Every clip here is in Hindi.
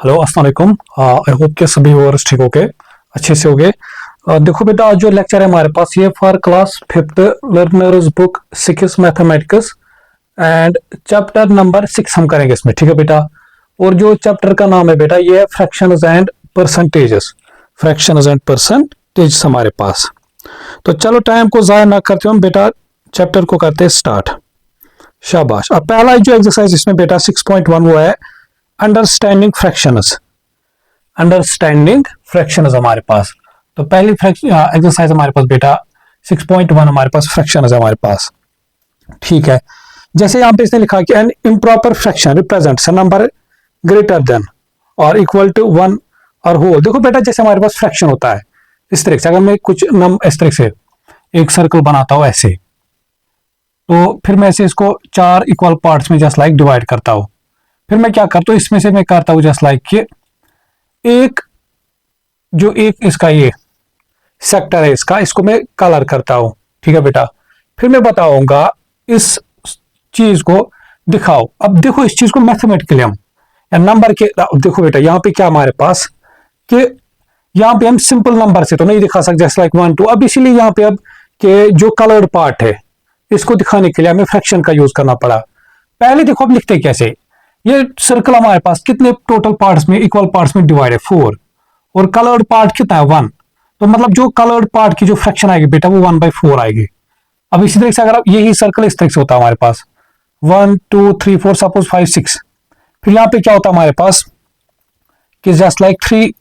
हेलो अस्सलाम वालेकुम। आई होप के सभी व्यूअर्स ठीक होगे, अच्छे से होगे। देखो बेटा, आज जो लेक्चर है हमारे पास ये for class fifth learners book 6 mathematics and chapter number 6 हम करेंगे इसमें, ठीक है बेटा। और जो चैप्टर का नाम है बेटा ये है fractions and percentages. Fractions and percentages हमारे पास। तो चलो टाइम को ज़ाया ना करते हम बेटा, चैप्टर को करते हैं स्टार्ट। शाबाश। अब पहला जो एक्सरसाइज इसमें बेटा 6.1 हुआ है अंडरस्टैंडिंग फ्रैक्शंस। अंडरस्टैंडिंग फ्रैक्शंस हमारे पास। तो पहली एक्सरसाइज हमारे पास बेटा 6.1 हमारे पास फ्रैक्शंस है हमारे पास, ठीक है। जैसे यहां पे इसने लिखा कि an improper fraction represents a number greater than और इक्वल टू 1 और होल। देखो बेटा, जैसे हमारे पास फ्रैक्शन होता है इस तरह से, अगर मैं कुछ इस तरह से एक सर्कल बनाता हूं ऐसे, तो फिर मैं इसे इसको 4 इक्वल पार्ट्स में जस्ट लाइक डिवाइड करता हूं। फिर मैं क्या करता हूं, इसमें से मैं करता हूं जस्ट लाइक कि एक इसका ये सेक्टर है इसका, इसको मैं कलर करता हूं, ठीक है बेटा। फिर मैं बताऊंगा इस चीज को दिखाओ। अब देखो इस चीज को मैथमेटिकली हम या नंबर के, देखो बेटा यहां पे क्या हमारे पास कि यहां पे हम सिंपल नंबर से तो नहीं दिखा सकते जैसे लाइक 1 2। अब इसीलिए यहां पे अब के जो कलर्ड पार्ट है इसको दिखाने के लिए हमें फ्रैक्शन का यूज करना पड़ा। पहले देखो अब लिखते कैसे, ये सर्कल हमारे पास कितने टोटल पार्ट्स में, इक्वल पार्ट्स में डिवाइड है 4 और कलर्ड पार्ट कितना है 1। तो मतलब जो कलर्ड पार्ट की जो फ्रैक्शन आएगी बेटा वो 1/4 आएगी। अब इसी तरह से अगर यही सर्कल इस तरह से होता है हमारे पास 1 2 3 4 सपोज 5 6, फिर यहां पे क्या होता है हमारे पास कि जस्ट लाइक 3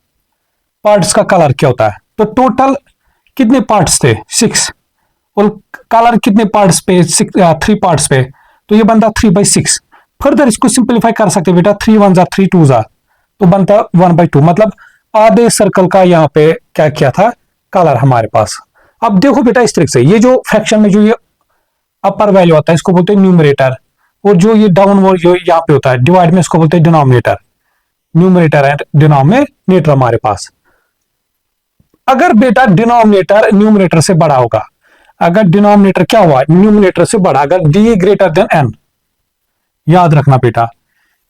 पार्ट्स का कलर क्या होता है। तो टोटल कितने पार्ट्स थे 6 और कलर कितने पार्ट्स पे 3 पार्ट्स पे, तो ये बनता 3/6। फर्दर इसको सिंपलीफाई कर सकते बेटा, 3 1 जा 3 2 जा तो बनता 1/2। मतलब आधे सर्कल का यहाँ पे क्या किया था कलर हमारे पास। अब देखो बेटा इस तरह से ये जो फ्रैक्शन में जो ये अपर वैल्यू आता है इसको बोलते हैं न्यूमरेटर, और जो ये डाउन जो यहाँ पे होता है डिवाइड में इसको बोलते हैं डिनोमिनेटर। न्यूमरेटर एंड डिनोमिनेटर हमारे पास। अगर बेटा डिनोमिनेटर न्यूमरेटर से बड़ा होगा, अगर डिनोमिनेटर क्या हुआ न्यूमरेटर से बड़ा, अगर डी ग्रेटर देन एन, याद रखना बेटा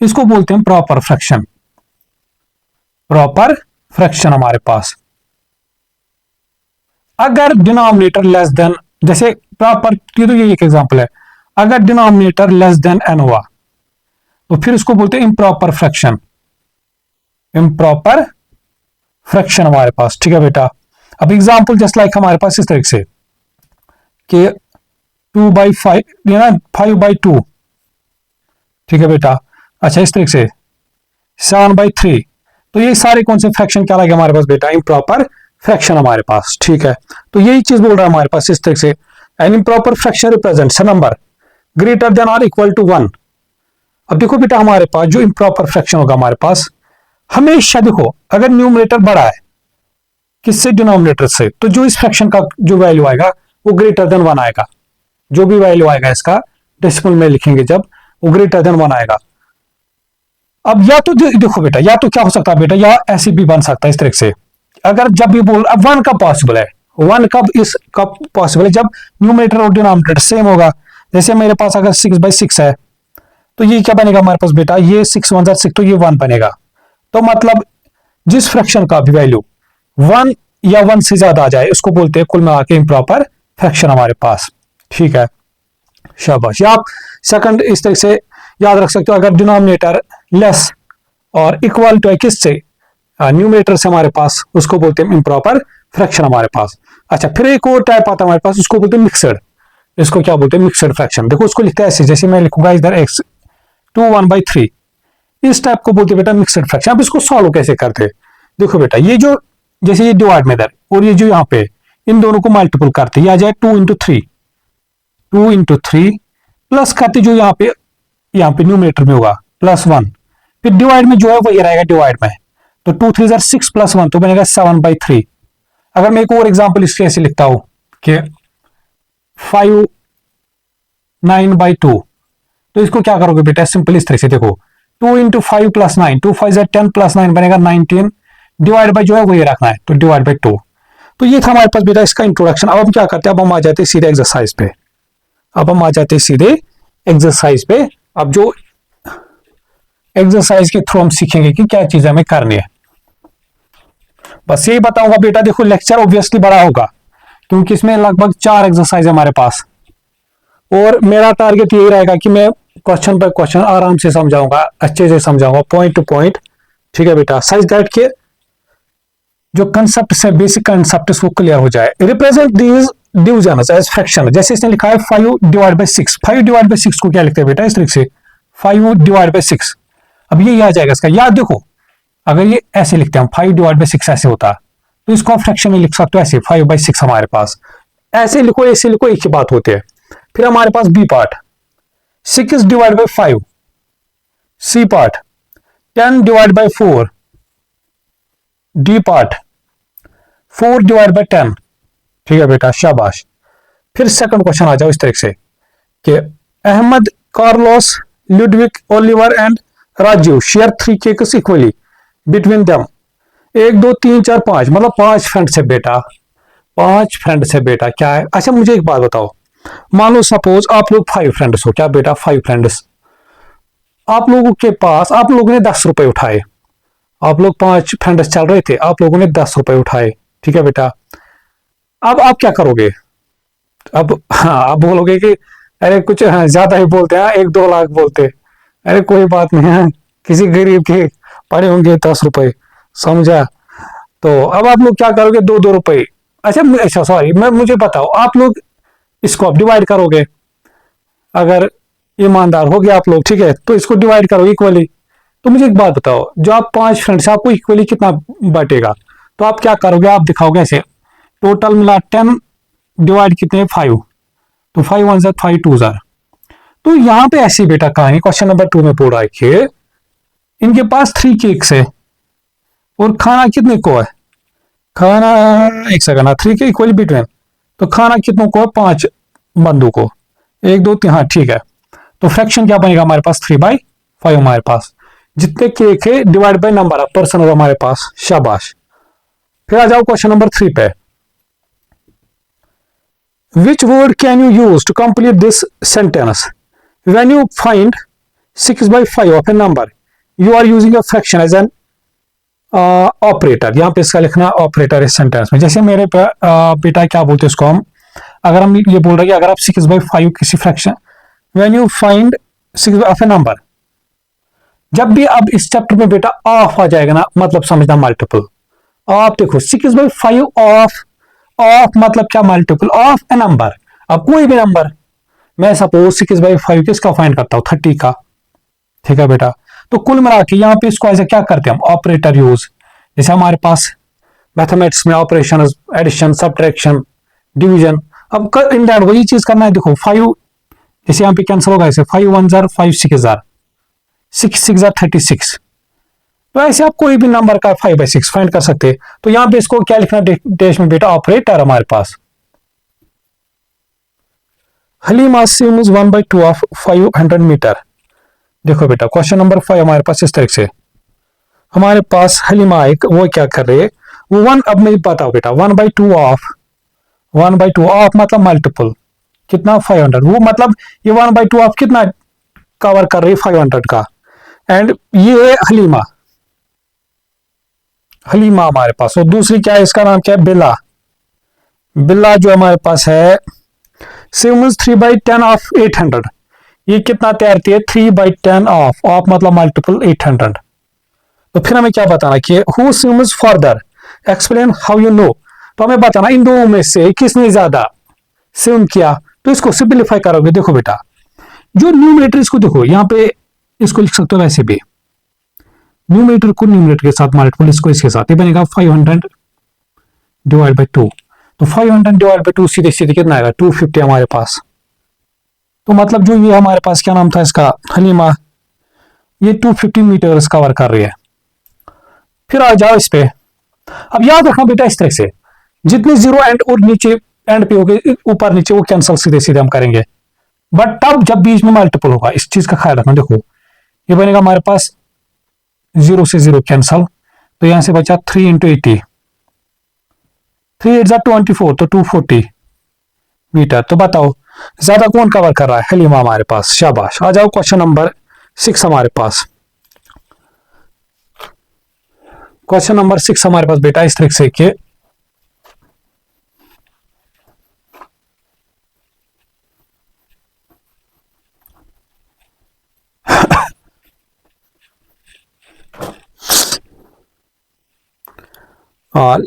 इसको बोलते हैं प्रॉपर फ्रैक्शन। प्रॉपर फ्रैक्शन हमारे पास। अगर डिनोमिनेटर लेस देन, जैसे प्रॉपर की तो ये एक एग्जांपल है, अगर डिनोमिनेटर लेस देन एन हुआ तो फिर इसको बोलते हैं इम्प्रॉपर फ्रैक्शन। इम्प्रॉपर फ्रैक्शन हमारे पास, ठीक है बेटा। अब एग्जांपल जस्ट लाइक हमारे पास इस तरह से कि 2/5 ना 5/2, ठीक है बेटा। अच्छा इस तरह से 7/3, तो ये सारे कौन से फ्रैक्शन क्या लगे हमारे पास बेटा, इम्प्रॉपर फ्रैक्शन हमारे पास, ठीक है। तो यही चीज बोल रहा है हमारे पास इस तरह से an improper fraction represents a number greater than और इक्वल टू 1। अब देखो बेटा हमारे पास जो इम्प्रॉपर फ्रैक्शन होगा हमारे पास हमेशा, देखो अगर न्यूमरेटर बड़ा है किससे, डिनोमिनेटर से, तो जो इस फ्रैक्शन का जो वैल्यू आएगा वो ग्रेटर देन 1 आएगा। जो भी वैल्यू आएगा इसका डेसिमल में लिखेंगे जब, वो ग्रेटर देन 1 आएगा। अब या तो देखो बेटा, या तो क्या हो सकता है बेटा, या ऐसे भी बन सकता है इस तरह से, अगर जब भी बोल, अब 1 कब पॉसिबल है, 1 कब पॉसिबल है, जब न्यूमरेटर और डिनोमिनेटर सेम होगा। जैसे मेरे पास अगर 6/6 है तो ये क्या बनेगा हमारे पास बेटा, ये 6 1 6 तो ये 1 बनेगा। तो मतलब जिस फ्रैक्शन का भी वैल्यू 1 या 1 से ज्यादा आ जाए उसको बोलते हैं कुल मिला के इम्प्रॉपर फ्रैक्शन हमारे पास, ठीक है। शाबाश। या आप सेकंड इस तरह से याद रख सकते हो, अगर डिनोमिनेटर लेस और इक्वल टू किससे, न्यूमरेटर से हमारे पास, उसको बोलते हैं इम्प्रॉपर फ्रैक्शन हमारे पास। अच्छा फिर एक और टाइप आता है हमारे पास, उसको बोलते हैं मिक्सड। इसको क्या बोलते हैं, मिक्सड फ्रैक्शन। देखो उसको लिखते हैं ऐसे, जैसे मैं लिखूंगा इधर x 2 1/3, इस टाइप को बोलते हैं बेटा मिक्सड फ्रैक्शन। अब इसको सॉल्व कैसे करते हैं, देखो बेटा ये जो जैसे ये डिवाइड में इधर और ये जो यहाँ पे इन दोनों को मल्टीपल करते, आ जाए 2 × 3 प्लस करते जो यहाँ पे न्यूमरेटर में होगा +1, फिर डिवाइड में जो है वही रहेगा डिवाइड में, तो 2 3 6 + 1 तो बनेगा 7/3। अगर मैं एक और एग्जांपल इसके ऐसे लिखता हूं कि 5 9/2, तो इसको क्या करोगे बेटा सिंपल इस तरह से, देखो 2 × 5 + 9, 2 5 10 + 9 बनेगा 19, डिवाइड बाय जो है वही रखना है तो डिवाइड बाय 2। तो ये था हमारे पास बेटा इसका इंट्रोडक्शन। अब हम क्या करते हैं, अब हम आ जाते हैं सीधे एक्सरसाइज पे। अब जो एक्सरसाइज के थ्रू हम सीखेंगे कि क्या चीज हमें करनी है। बस यही बताऊंगा बेटा। देखो लेक्चर ऑब्वियसली बड़ा होगा क्योंकि इसमें लगभग 4 एक्सरसाइज है हमारे पास, और मेरा टारगेट यही रहेगा कि मैं क्वेश्चन बाय क्वेश्चन आराम से समझाऊंगा, अच्छे से समझाऊंगा, पॉइंट टू पॉइंट। ठीक है बेटा, सच दैट के जो कंसेप्ट है, बेसिक कंसेप्ट वो क्लियर हो जाए। Represent these divisions as fraction. जैसे इसने लिखा है 5 डिवाइड बाई 6। 5 डिवाइड बाई 6 को क्या लिखते हैं बेटा? इस तरीके से 5 डिवाइड बाई 6। अब ये आ जाएगा इसका। याद देखो, अगर ये ऐसे लिखते हैं 5 डिवाइड बाई 6 ऐसे होता, तो इसको फ्रैक्शन में लिख सकते हो ऐसे 5 बाई 6 हमारे पास। ऐसे लिखो, ऐसे लिखो, एक ही बात होती है। फिर हमारे पास B part 6 divide by 5। C part 10 divide by 4। D part 4 divide by 10। ठीक है बेटा, शाबाश। फिर सेकंड क्वेश्चन आ जाओ इस तरीके से कि Ahmed, Carlos, Ludwig, Oliver and Raju share 3 cakes equally between them. 1 2 3 4 5, मतलब 5 फ्रेंड्स है बेटा। 5 फ्रेंड्स है बेटा। क्या है? अच्छा मुझे एक बात बताओ, मान लो सपोज आप लोग 5 फ्रेंड्स हो। क्या बेटा? 5 फ्रेंड्स। आप लोगों के पास, आप लोगों ने 10 रुपए उठाए। आप लोग 5 फ्रेंड्स चल रहे थे, आप लोगों ने 10 रुपए उठाए। ठीक है बेटा, अब आप क्या करोगे? अब हाँ, आप बोलोगे कि अरे कुछ ज्यादा ही बोलते हैं, 1 2 लाख बोलते। अरे कोई बात नहीं है, किसी गरीब के पड़े होंगे 10 रुपए, समझा? तो अब आप लोग क्या करोगे? 2 2 रुपए। अच्छा सॉरी, मुझे बताओ, आप लोग इसको अब डिवाइड करोगे। अगर ईमानदार हो गया आप लोग, ठीक है, तो इसको डिवाइड करो इक्वली। तो मुझे एक बात बताओ, जो आप 5 फ्रेंड्स आपको इक्वली कितना बटेगा? तो आप क्या करोगे? आप दिखाओगे ऐसे, टोटल मिला 10 डिवाइड कितने? 5। तो 5 1 जार 5 2 जार। तो यहां पे ऐसी बेटा कहानी क्वेश्चन नंबर 2 में बोल रहा है कि इनके पास 3 केक्स है और खाना कितने को है? खाना, एक सेकंड, 3 के इक्वली बिटवीन, तो खाना कितनों को है? 5 बंदों को। 1 2 3, हाँ ठीक है। तो फ्रैक्शन क्या बनेगा हमारे पास? 3/5 हमारे पास। जितने केक है divide by number of person होगा हमारे पास। शाबाश। फिर आ जाओ क्वेश्चन नंबर 3 पे। Which word can you use to complete this sentence? When you find 6/5 of a number, you are using a fraction as an operator. यहां पे इसका लिखना ऑपरेटर इस सेंटेंस में। जैसे मेरे बेटा क्या बोलते हैं इसको हम, अगर हम ये बोल रहे हैं कि अगर आप 6/5 किसी fraction, when you find 6 of a number, जब भी अब इस चैप्टर में बेटा ऑफ आ जाएगा ना, मतलब समझना मल्टीपल। ऑफ देखो, 6/5 ऑफ, ऑफ मतलब क्या? Multiple of a number. अब कोई भी नंबर, मैं सपोज 6/5 किसका फाइंड करता हूं? 30 का। ठीक है बेटा, तो कुल मिला के यहाँ पे इसको ऐसे क्या करते हैं हम? Operator use. जैसे हमारे पास मैथमेटिक्स में ऑपरेशन, एडिशन, सब्ट्रैक्शन, डिवीजन। अब इन दैट वही चीज करना है। देखो 5 जैसे यहाँ पे कैंसिल होगा, ऐसे 5 1 जार 5 6 जार 6 6 जार 36। तो ऐसे आप कोई भी नंबर का 5/6 फाइंड कर सकते हैं। तो यहाँ पे इसको क्या लिखना डैश में बेटा? ऑपरेटर हमारे पास। Halima swims 1/2 of 500 metre. देखो बेटा क्वेश्चन नंबर 5 हमारे पास इस तरह से, हमारे पास हलीमा एक, वो क्या कर रहे हैं? वो 1, अब मैं बताओ बेटा, 1/2 ऑफ, 1/2 ऑफ मतलब मल्टीपल कितना? 500। वो मतलब ये 1/2 ऑफ कितना कवर कर रही है? 500 का। एंड ये है हलीमा, हलीमा हमारे पास। और दूसरी क्या है? इसका नाम क्या है? बिल्ला। बिल्ला जो हमारे पास है, स्विम्स 3/10 ऑफ 800। ये कितना तैरती है? 3/10 ऑफ, ऑफ मतलब मल्टीपल 800। तो फिर हमें क्या बताना कि who swims further, explain how you know. तो हमें बताना इन दोनों में से किसने ज्यादा स्विम किया। तो इसको सिंपलीफाई करोगे। देखो बेटा, जो न्यूमरेटर, इसको देखो यहाँ पे, इसको लिख सकते हो वैसे भी, न्यूमरेटर को न्यूमरेटर के साथ मल्टीपल, इसको इसके साथ, ये बनेगा 500 डिवाइड बाई 2। तो 500 डिवाइड बाई 2 सीधे सीधे कितना आएगा? 250 हमारे पास। तो मतलब जो ये हमारे पास क्या नाम था इसका? हलीमा, ये 250 मीटर्स कवर कर रही है। फिर आ जाओ इस पे। अब याद रखना बेटा इस तरह से, जितने जीरो एंड और नीचे एंड पे हो गए, ऊपर नीचे, वो कैंसिल सीधे सीधे हम करेंगे। बट तब जब बीच में मल्टीपल होगा, इस चीज का ख्याल रखना। देखो ये बनेगा हमारे पास 0 से 0 कैंसल, तो यहां से बचा 3 × 80, 3 8 24, तो 240 मीटर। तो बताओ ज्यादा कौन कवर कर रहा है? हलीमा हमारे पास। शाबाश। आ जाओ क्वेश्चन नंबर 6 हमारे पास। क्वेश्चन नंबर 6 हमारे पास बेटा इस तरीके से कि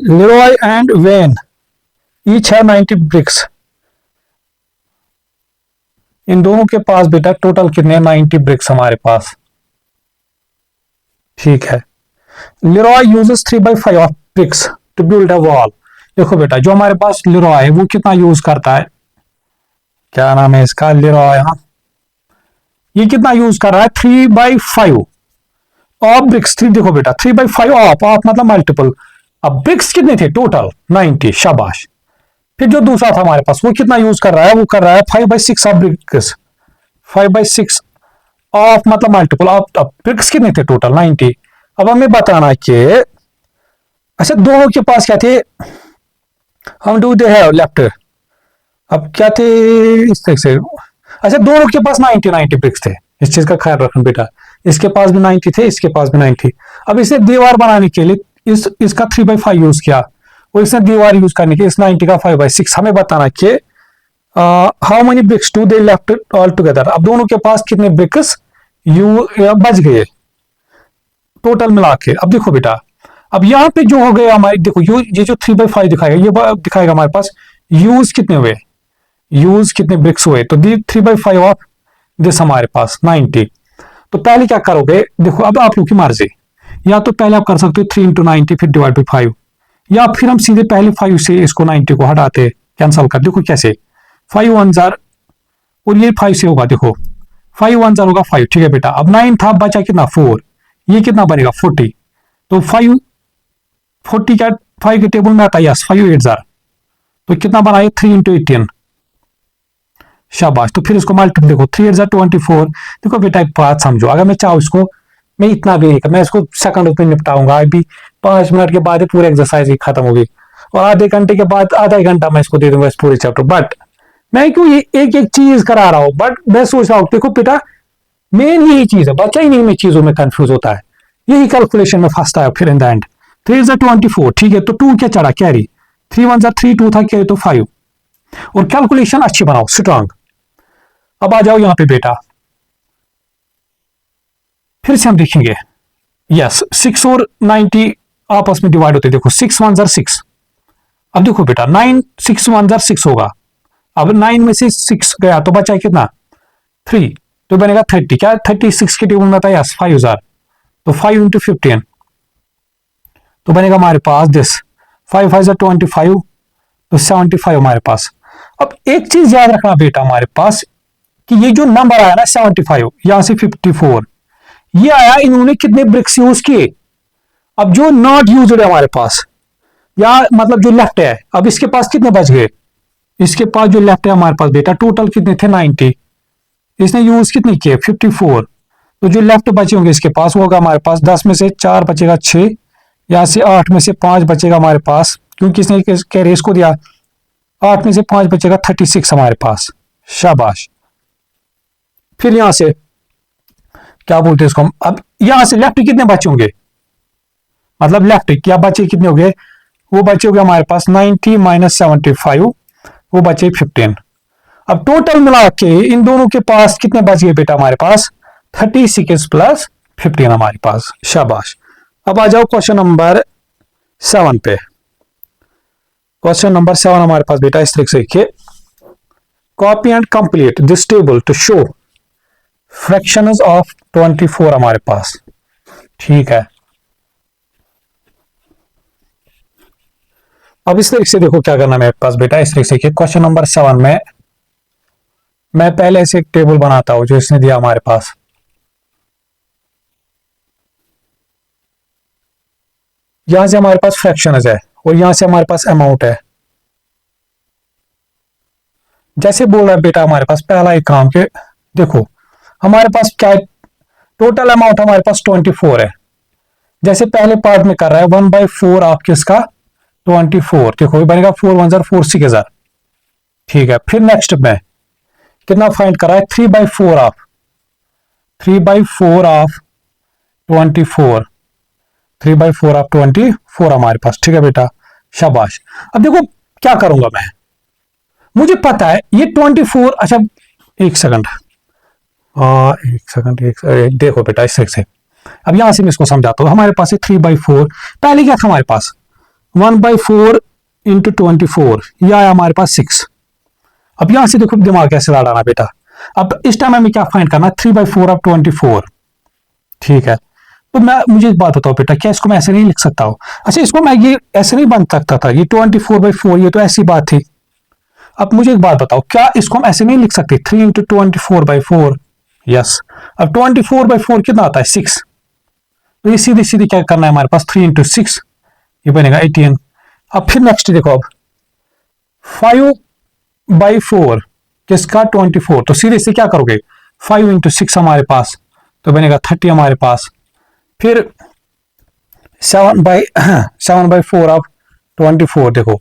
लेरॉय एंड वेन ईच है 90 ब्रिक्स। इन दोनों के पास बेटा टोटल कितने 90 ब्रिक्स हमारे पास। ठीक है। Leroy uses 3/5 of bricks to build a wall. देखो बेटा जो हमारे पास लेरॉय है वो कितना यूज करता है, क्या नाम है इसका, लेरॉय। हाँ, ये कितना यूज कर रहा है 3/5 ऑफ ब्रिक्स। थ्री देखो बेटा 3/5 ऑफ मतलब मल्टीपल। अब ब्रिक्स कितने थे टोटल 90, शाबाश। फिर जो दूसरा था हमारे पास वो कितना यूज कर रहा है, वो कर रहा है 5/6 ऑफ ब्रिक्स। 5/6 ऑफ मतलब मल्टीपल ऑफ ब्रिक्स कितने थे टोटल 90। अब हमें बताना कि अच्छा दोनों के पास क्या थे, हम डू दे हैव लेफ्ट। अब क्या थे इस तरह से, अच्छा दोनों के पास 90 ब्रिक्स थे। इस चीज का ख्याल रखना बेटा, इसके पास भी 90 थे, इसके पास भी 90। अब इसे दीवार बनाने के लिए इसका 3/5 यूज किया, और इसने दीवार यूज करने के इस 90 का 5/6। हमें बताना कि how many bricks do they left all together. अब दोनों के पास कितने ब्रिक्स बच गए टोटल मिला के। अब देखो बेटा, अब यहाँ पे जो हो गया हमारे, देखो ये जो 3/5 दिखाएगा, ये दिखाएगा हमारे पास यूज कितने हुए, यूज कितने ब्रिक्स हुए। तो दी 3/5 ऑफ दिस हमारे पास 90। तो पहले क्या करोगे, देखो अब आप लोग की मर्जी, या तो पहले आप कर सकते हो 3 × 90 फिर डिवाइड बाई 5, या फिर हम सीधे पहले 5 से इसको 90 को हटाते कैंसल कर। देखो कैसे, 5 1 जार और ये 5 से होगा, देखो 5 1 जार होगा 5। ठीक है बेटा, अब 9 था, बचा कितना 4, ये कितना बनेगा 40। तो 40 क्या 5 के टेबल में आता है, यस 5 8 जार, तो कितना बना ये 3 × 18, शाबाश। तो फिर इसको मल्टीपल देखो 3 8 जार 24। देखो बेटा एक बात समझो, अगर मैं चाहूँ इसको, मैं इतना भी नहीं कर, मैं इसको सेकंड में निपटाऊंगा, अभी 5 मिनट के बाद पूरी एक्सरसाइज ही खत्म होगी, और आधे घंटे के बाद आधा घंटा मैं इसको दे दूंगा इस पूरे चैप्टर। बट मैं क्यों ये एक एक चीज करा रहा हूं, बट मैं सोच रहा हूं देखो बेटा मेन यही चीज है, बच्चा ही नहीं में चीजों में कंफ्यूज होता है, यही कैलकुलेशन में फंसता है फिर इन द एंड। 3 × 24, ठीक है, तो 2 क्या चढ़ा कैरी, 3 1 × 3 2 था कैरी, तो 5। और कैलकुलेशन अच्छी बनाओ स्ट्रांग। अब आ जाओ यहां पे बेटा, फिर से हम देखेंगे, यस 6 और 90 आपस में डिवाइड होते, देखो 6 1 जार 6। अब देखो बेटा 9 6 1 जार 6 होगा, अब 9 में से 6 गया तो बचा कितना 3, तो बनेगा 30। क्या 36 के टेबल में था, यस 5 जार, तो 5 × 15 तो बनेगा हमारे पास दिस 5 5 जार 25, तो 75 हमारे पास। अब एक चीज याद रखना बेटा हमारे पास कि ये जो नंबर आया ना 75, यहां से 54, ये आया इन्होंने कितने ब्रिक्स यूज किए। अब जो नॉट यूज है हमारे पास, या मतलब जो लेफ्ट है, अब इसके पास कितने बच गए, इसके पास जो लेफ्ट है हमारे पास बेटा टोटल कितने थे 90, इसने यूज कितने किए 54। तो जो लेफ्ट बचे होंगे इसके पास वो होगा हमारे पास 10 में से 4 बचेगा 6, यहां से 8 में से 5 बचेगा हमारे पास, क्योंकि इसने कैरे इसको दिया, 8 में से 5 बचेगा 36 हमारे पास, शाबाश। फिर यहां से क्या बोलते हैं इसको हम, अब यहां से लेफ्ट कितने बचे होंगे, मतलब लेफ्ट क्या बचे कितने हो गए, वो बचे हो गए हमारे पास 90 - 75, वो बचे 15। अब टोटल मिला के इन दोनों के पास कितने बच गए बेटा हमारे पास 36 + 15 हमारे पास, शाबाश। अब आ जाओ क्वेश्चन नंबर 7 पे। क्वेश्चन नंबर 7 हमारे पास बेटा इस तरीके से देखिए, copy and complete this table to show fractions of 24 हमारे पास। ठीक है, अब इस तरीके से देखो क्या करना है मेरे पास बेटा, इस तरीके से क्वेश्चन नंबर 7 में मैं पहले से एक टेबल बनाता हूं जो इसने दिया हमारे पास। यहां से हमारे पास फ्रैक्शंस है और यहां से हमारे पास अमाउंट है। जैसे बोल रहा है बेटा हमारे पास पहला एक काम के, देखो हमारे पास क्या है, टोटल अमाउंट हमारे पास 24 है। जैसे पहले पार्ट में कर रहा है 1/4 आप किसका 24, देखो ये बनेगा 4 1 जार 4 6 हजार। ठीक है, फिर नेक्स्ट में कितना फाइंड कर रहा है 3/4 ऑफ 24, 3/4 ऑफ 24 हमारे पास। ठीक है बेटा, शाबाश। अब देखो क्या करूंगा मैं, मुझे पता है ये 24। अच्छा एक सेकंड, देखो बेटा इस तरह से, अब यहां से मैं इसको समझाता हूं। हमारे पास है 3/4, पहले क्या था हमारे पास 1/4 इंटू 24, यह आया हमारे पास 6। अब यहां से देखो दिमाग कैसे लड़ाना बेटा। अब इस टाइम हमें क्या फाइंड करना, 3/4 ऑफ 24। ठीक है, तो मुझे एक बात बताओ बेटा, क्या इसको मैं ऐसे नहीं लिख सकता हूं? अच्छा इसको मैं ये ऐसे नहीं बन सकता था, ये 24/4, ये तो ऐसी बात थी। अब मुझे एक बात बताओ, क्या इसको हम ऐसे नहीं लिख सकते 3 इंटू 24/4? यस। अब 24/4 कितना आता है 6, तो ये सीधे सीधे क्या करना है हमारे पास 3 इंटू 6, ये बनेगा 18। अब फिर नेक्स्ट देखो, अब 5/4 किसका 24, तो सीधे से क्या करोगे 5 इंटू 6 हमारे पास, तो बनेगा 30 हमारे पास। फिर 7/4 ऑफ 24, देखो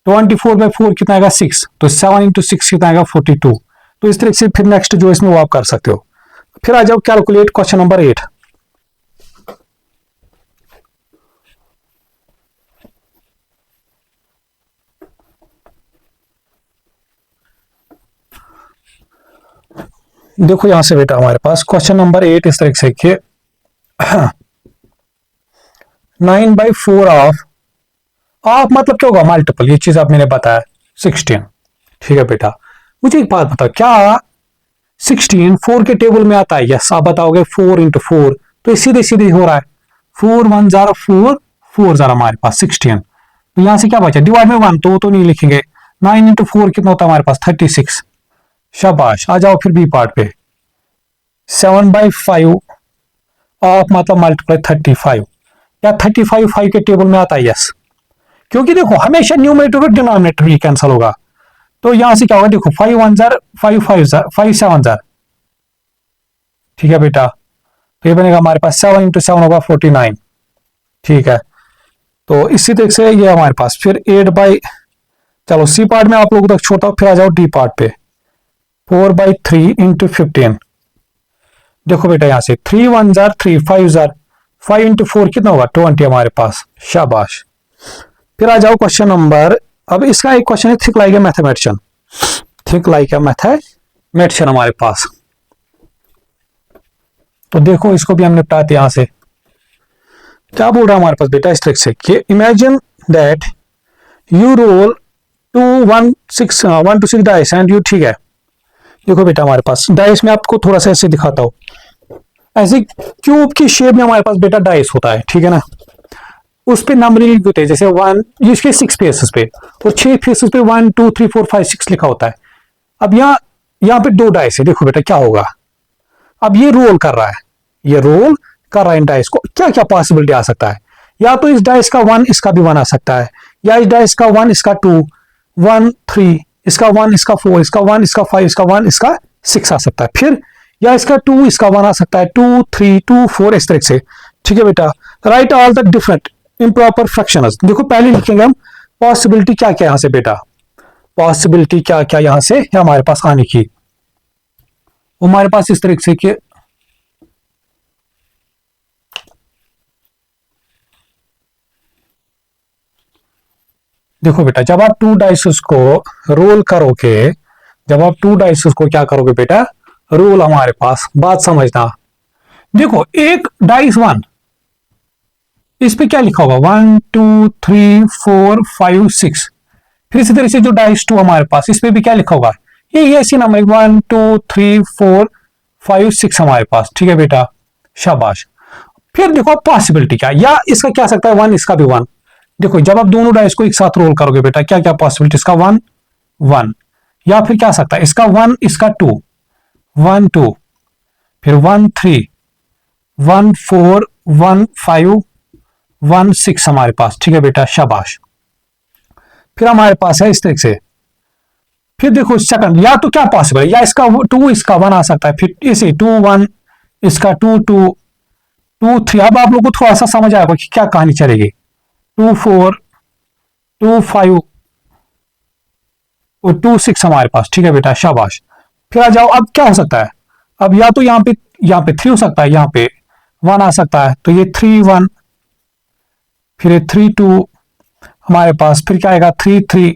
24/4 कितना आएगा 6, तो 7 इंटू 6 कितना आएगा 42। तो इस तरह से फिर नेक्स्ट जो इसमें वो आप कर सकते हो। फिर आ जाओ कैलकुलेट क्वेश्चन नंबर 8। देखो यहां से बेटा हमारे पास क्वेश्चन नंबर 8 इस तरह से कि 9/4 ऑफ मतलब क्या होगा मल्टीपल, ये चीज आप मैंने बताया 16। ठीक है बेटा, मुझे एक बात बताओ, क्या 16 4 के टेबल में आता है? यस। आप बताओगे 4 इंटू 4, तो ये सीधे सीधे हो रहा है 4 1 0 4 4 0 हमारे पास 16। तो यहां से क्या बचा, डिवाइड में 1 तो नहीं लिखेंगे। 9 इंटू 4 कितना होता है हमारे पास 36। शाबाश। आ जाओ फिर बी पार्ट पे, 7/5 ऑफ मतलब मल्टीप्लाई 35, या 35 5 के टेबल में आता है? यस, क्योंकि देखो हमेशा न्यूमरेटर और डिनोमिनेटर भी कैंसिल होगा। तो यहां से क्या होगा, देखो 5 1 0 5 5 0 5 7 0। ठीक है बेटा, तो ये बनेगा हमारे पास 7 इंटू 7 होगा 49। ठीक है, तो इसी तरह से ये हमारे पास फिर 8 चलो सी पार्ट में आप लोगों तक छोटा, फिर आ जाओ डी पार्ट पे, 4/3 इंटू 15। देखो बेटा यहां से 3 1 0 3 5 0 5 इंटू 4 कितना होगा 20 हमारे पास। शाबाश। फिर आ जाओ क्वेश्चन नंबर, अब इसका एक क्वेश्चन है think like a mathematician, think like a mathematician हमारे पास। तो देखो इसको भी हम निपटाते यहां से। क्या बोल रहा है हमारे पास बेटा इस ट्रिक से कि imagine that you roll 1 to 6 dice and you, ठीक है देखो बेटा हमारे पास डाइस में आपको थोड़ा सा ऐसे दिखाता हूं, ऐसे क्यूब की शेप में हमारे पास बेटा डाइस होता है। ठीक है ना, उस पे नंबरिंग होते हैं, जैसे 1 इसके 6 फेसेस पे और 6 फेसेस पे 1 2 3 4 5 6 लिखा होता है। अब यहाँ पे 2 डाइस है, देखो बेटा क्या होगा, अब ये रोल कर रहा है, ये रोल कर रहा है इन डाइस को, क्या क्या पॉसिबिलिटी आ सकता है, या तो इस डाइस का 1 इसका भी 1 आ सकता है, या इस डाइस का 1 इसका 2 1 3 इसका 1 इसका 4 इसका 1 इसका 5 इसका 1 इसका 6 आ सकता है। फिर या इसका 2 इसका 1 आ सकता है, 2 3 2 4 इस तरह से। ठीक है बेटा, right all the different improper fractions. देखो पहले लिखेंगे हम पॉसिबिलिटी क्या क्या यहां से बेटा, पॉसिबिलिटी क्या क्या यहां से है हमारे पास आने की, हमारे पास इस तरह से कि देखो बेटा जब आप 2 डाइसेस को रोल करोगे, जब आप 2 डाइसेस को क्या करोगे बेटा रोल, हमारे पास बात समझना, देखो एक डाइस 1 इस पे क्या लिखा होगा 1 2 3 4 5 6। फिर इसी तरह से जो डाइस 2 हमारे पास इस पे भी क्या लिखा होगा, ये ऐसी नंबर 1 2 3 4 5 6 हमारे पास। ठीक है बेटा, शाबाश। फिर देखो पॉसिबिलिटी क्या, या इसका क्या सकता है 1 इसका भी 1। देखो जब आप दोनों डाइस को एक साथ रोल करोगे बेटा क्या क्या पॉसिबिलिटी, इसका 1 1, या फिर क्या सकता है इसका 1 इसका 2 1 2, फिर 1 3 1 4 1 5 1 6 हमारे पास। ठीक है बेटा, शाबाश। फिर हमारे पास है इस तरह से, फिर देखो सेकंड, या तो क्या पॉसिबल है, या इसका 2 इसका 1 आ सकता है, फिर इसे 2 1 इसका 2 2 2 3। अब आप लोगों को थोड़ा सा समझ आएगा कि क्या कहानी चलेगी, 2 4 2 5 और 2 6 हमारे पास। ठीक है बेटा, शाबाश। फिर आ जाओ, अब क्या हो सकता है, अब या तो यहाँ पे 3 हो सकता है, यहाँ पे 1 आ सकता है, तो ये 3 1 फिर 3 2 हमारे पास, फिर क्या आएगा 3 3,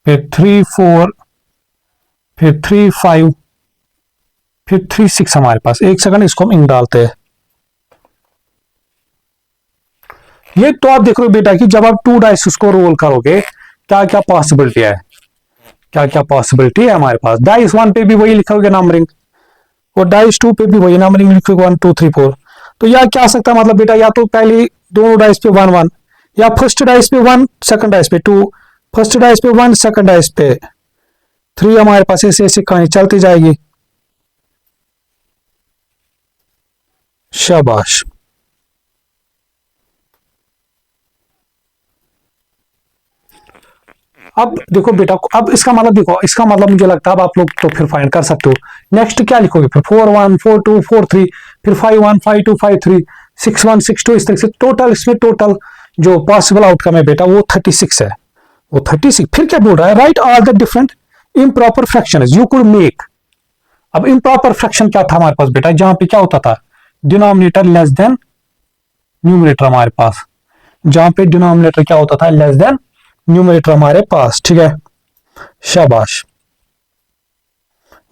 फिर 3 4, फिर 3 5, फिर 3 6 हमारे पास। एक सेकंड, इसको हम इंक डालते हैं। ये तो आप देख रहे हो बेटा कि जब आप 2 डाइस उसको रोल करोगे क्या क्या पॉसिबिलिटी है, क्या क्या पॉसिबिलिटी है हमारे पास। डाइस 1 पे भी वही लिखोगे नंबरिंग, और डाइस 2 पे भी वही नंबरिंग लिखोगे 1 2 3 4। तो यह क्या सकता है मतलब बेटा, या तो पहले दोनों डाइस पे 1 1, या फर्स्ट डाइस पे 1 सेकंड डाइस पे 2, फर्स्ट डाइस पे 1 सेकंड डाइस पे 3, हमारे पास ऐसे ऐसे कहानी चलती जाएगी। शाबाश। अब देखो बेटा, अब इसका मतलब देखो, इसका मतलब मुझे लगता है अब आप लोग तो फिर फाइंड कर सकते हो। नेक्स्ट क्या लिखोगे फिर 4 1 4 2 4 3, फिर 5 1 5 2 5 3 6 1 6 2, इस तरह से टोटल, इसमें टोटल जो पॉसिबल आउटकम है बेटा वो 36 है, वो 36। फिर क्या बोल रहा है, right all the different improper fraction you could make. अब इम्प्रॉपर फ्रैक्शन क्या था हमारे पास बेटा, जहां पे क्या होता था, डिनोमिनेटर लेस देन न्यूमरेटर हमारे पास, जहां पे डिनोमिनेटर क्या होता था, लेस देन न्यूमरेटर हमारे पास, ठीक है। शाबाश।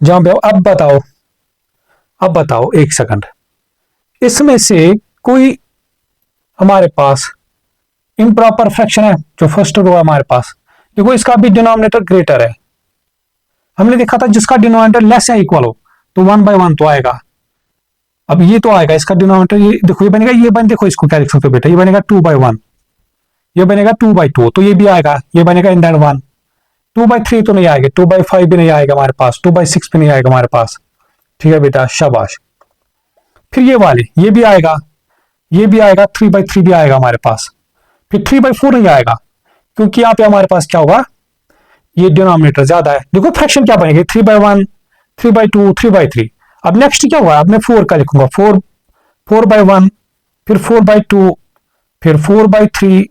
जहां पे अब बताओ एक सेकंड, इसमें से कोई हमारे पास इम्प्रॉपर फ्रैक्शन है जो फर्स्ट रो है हमारे पास, देखो इसका भी डिनोमिनेटर ग्रेटर है। हमने देखा था जिसका डिनोमिनेटर लेस या इक्वल हो तो 1/1 तो आएगा। अब ये तो आएगा, इसका डिनोमिनेटर ये देखो, ये बनेगा, ये बन देखो इसको क्या लिख सकते हो बेटा, ये बनेगा 2/1, ये बनेगा 2/2, तो ये भी आएगा, ये बनेगा इन दैट 1। 2/3 तो नहीं आएगा, 2/5 भी नहीं आएगा हमारे पास, 2/6 भी नहीं आएगा हमारे पास, ठीक है बेटा। शाबाश। फिर ये वाले, ये भी आएगा, ये भी आएगा, 3/3 भी आएगा हमारे पास। फिर 3/4 नहीं आएगा, क्योंकि यहाँ पे हमारे पास क्या होगा, ये डिनोमिनेटर ज्यादा है। देखो फ्रैक्शन क्या बनेगी, 3/1 3/2 3/3। अब नेक्स्ट क्या हुआ, अब मैं 4 का लिखूंगा, 4/1, फिर 4/2, फिर 4/3,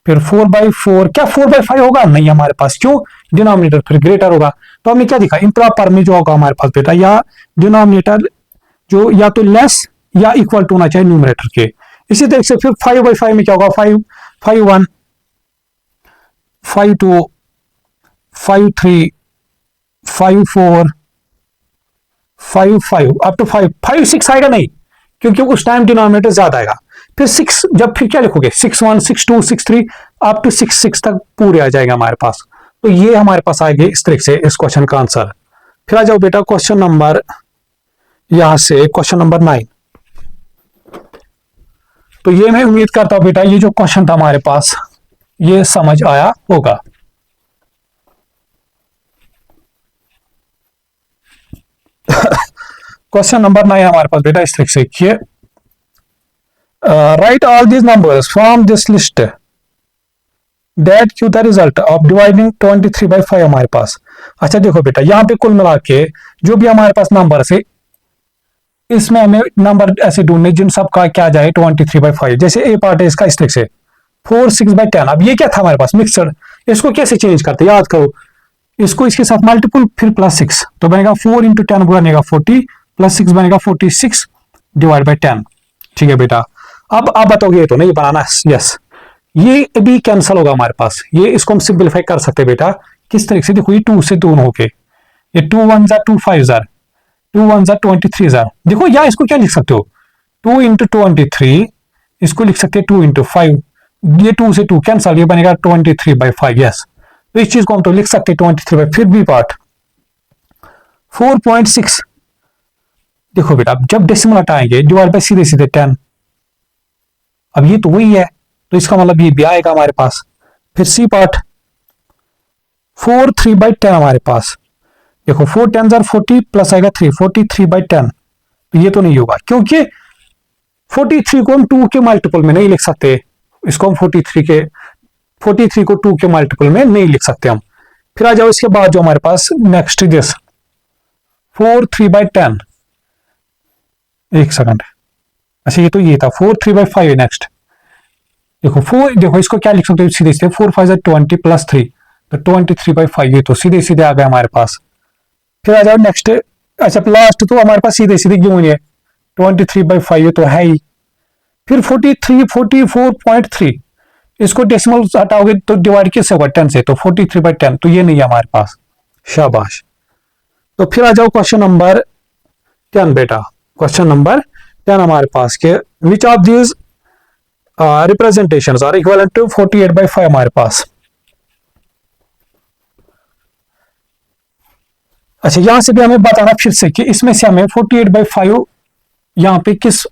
फिर 4/4। क्या 4/5 होगा, नहीं हमारे पास, क्यों, डिनोमिनेटर फिर ग्रेटर होगा। तो हमने क्या दिखा, इम्प्रॉपर में जो होगा हमारे पास बेटा, या डिनोमिनेटर जो या तो लेस या इक्वल टू होना चाहिए न्यूमरेटर के। इसी तरह से फिर 5/5 में क्या होगा, 5 1 5 2 5 3 5 4 5 5 अप टू 5 6 आएगा नहीं, क्योंकि उस टाइम डिनोमिनेटर ज्यादा आएगा। फिर 6, जब फिर क्या लिखोगे, 6 1 6 2 6 3 अप टू 6 6 तक पूरे आ जाएगा हमारे पास। तो ये हमारे पास आएंगे इस तरह से इस क्वेश्चन का आंसर। फिर आ जाओ बेटा क्वेश्चन नंबर, यहां से क्वेश्चन नंबर 9। तो ये मैं उम्मीद करता हूं बेटा ये जो क्वेश्चन था हमारे पास ये समझ आया होगा। क्वेश्चन नंबर 9 हमारे पास बेटा इस तरह से देखिए, right all these numbers from this list that give the result of dividing 23/5 हमारे पास। अच्छा देखो बेटा, यहाँ पे कुल मिला के जो भी हमारे पास नंबर है, इसमें हमें नंबर ऐसे ढूंढने जिन सबका क्या जाए 23/5। जैसे ए पार्ट है इसका इस तरह से 4 6/10। अब ये क्या था हमारे पास, मिक्सड, इसको कैसे चेंज करते, याद करो, इसको इसके साथ मल्टीपल फिर +6, तो बनेगा 4 × 10 बनेगा 40, +6 बनेगा 46 डिवाइड बाई 10, ठीक है बेटा। अब आप बताओगे ये तो नहीं बनाना, यस, ये भी कैंसिल होगा हमारे पास, ये इसको हम सिंप्लीफाई कर सकते हैं बेटा किस तरीके से, देखो ये 2 से 2 होके, ये 2 1 जार 2 5 जार 2 1 जार 23 जार। देखो या इसको क्या लिख सकते हो, 2 × 23, इसको लिख सकते हैं 2 × 5, ये 2 से 2 कैंसिल, ये बनेगा 23/5, यस। तो इस चीज को हम तो लिख सकते हैं 23/5। फिर भी पार्ट 4.6, देखो बेटा जब डेसिमल हटाएंगे डिवाइड बाय सीधे सीधे 10, अब ये तो वही है, तो इसका मतलब ये भी आएगा हमारे पास। फिर सी पार्ट 4 3/10 हमारे पास, देखो 4 10 जार 40 प्लस आएगा 3 43/10, तो ये तो नहीं होगा, क्योंकि 43 को हम 2 के मल्टीपल में नहीं लिख सकते, इसको हम 43 को 2 के मल्टीपल में नहीं लिख सकते हम। फिर आ जाओ इसके बाद जो हमारे पास नेक्स्ट दिस 4 3/10, एक सेकंड, अच्छा ये तो ये था 4 3/5 नेक्स्ट, देखो 4, देखो इसको क्या लिख सकते हो सीधे सीधे 4 5 20 प्लस 3, तो 23/5, ये तो सीधे सीधे आ गया हमारे पास। फिर आ जाओ नेक्स्ट, अच्छा लास्ट तो हमारे पास सीधे सीधे क्यों नहीं है, 23/5 ये तो है ही। फिर 43 44.3, इसको डेसिमल हटाओगे तो डिवाइड किससे होगा 10 से, तो 43/10, तो ये नहीं है हमारे पास। शाबाश। तो फिर आ जाओ क्वेश्चन नंबर 10 बेटा। क्वेश्चन नंबर 10 हमारे पास के which of these representations are equivalent to 48/5 हमारे पास। अच्छा, यहां से भी हमें बताना फिर से कि इसमें से हमें 48/5 यहां पे किस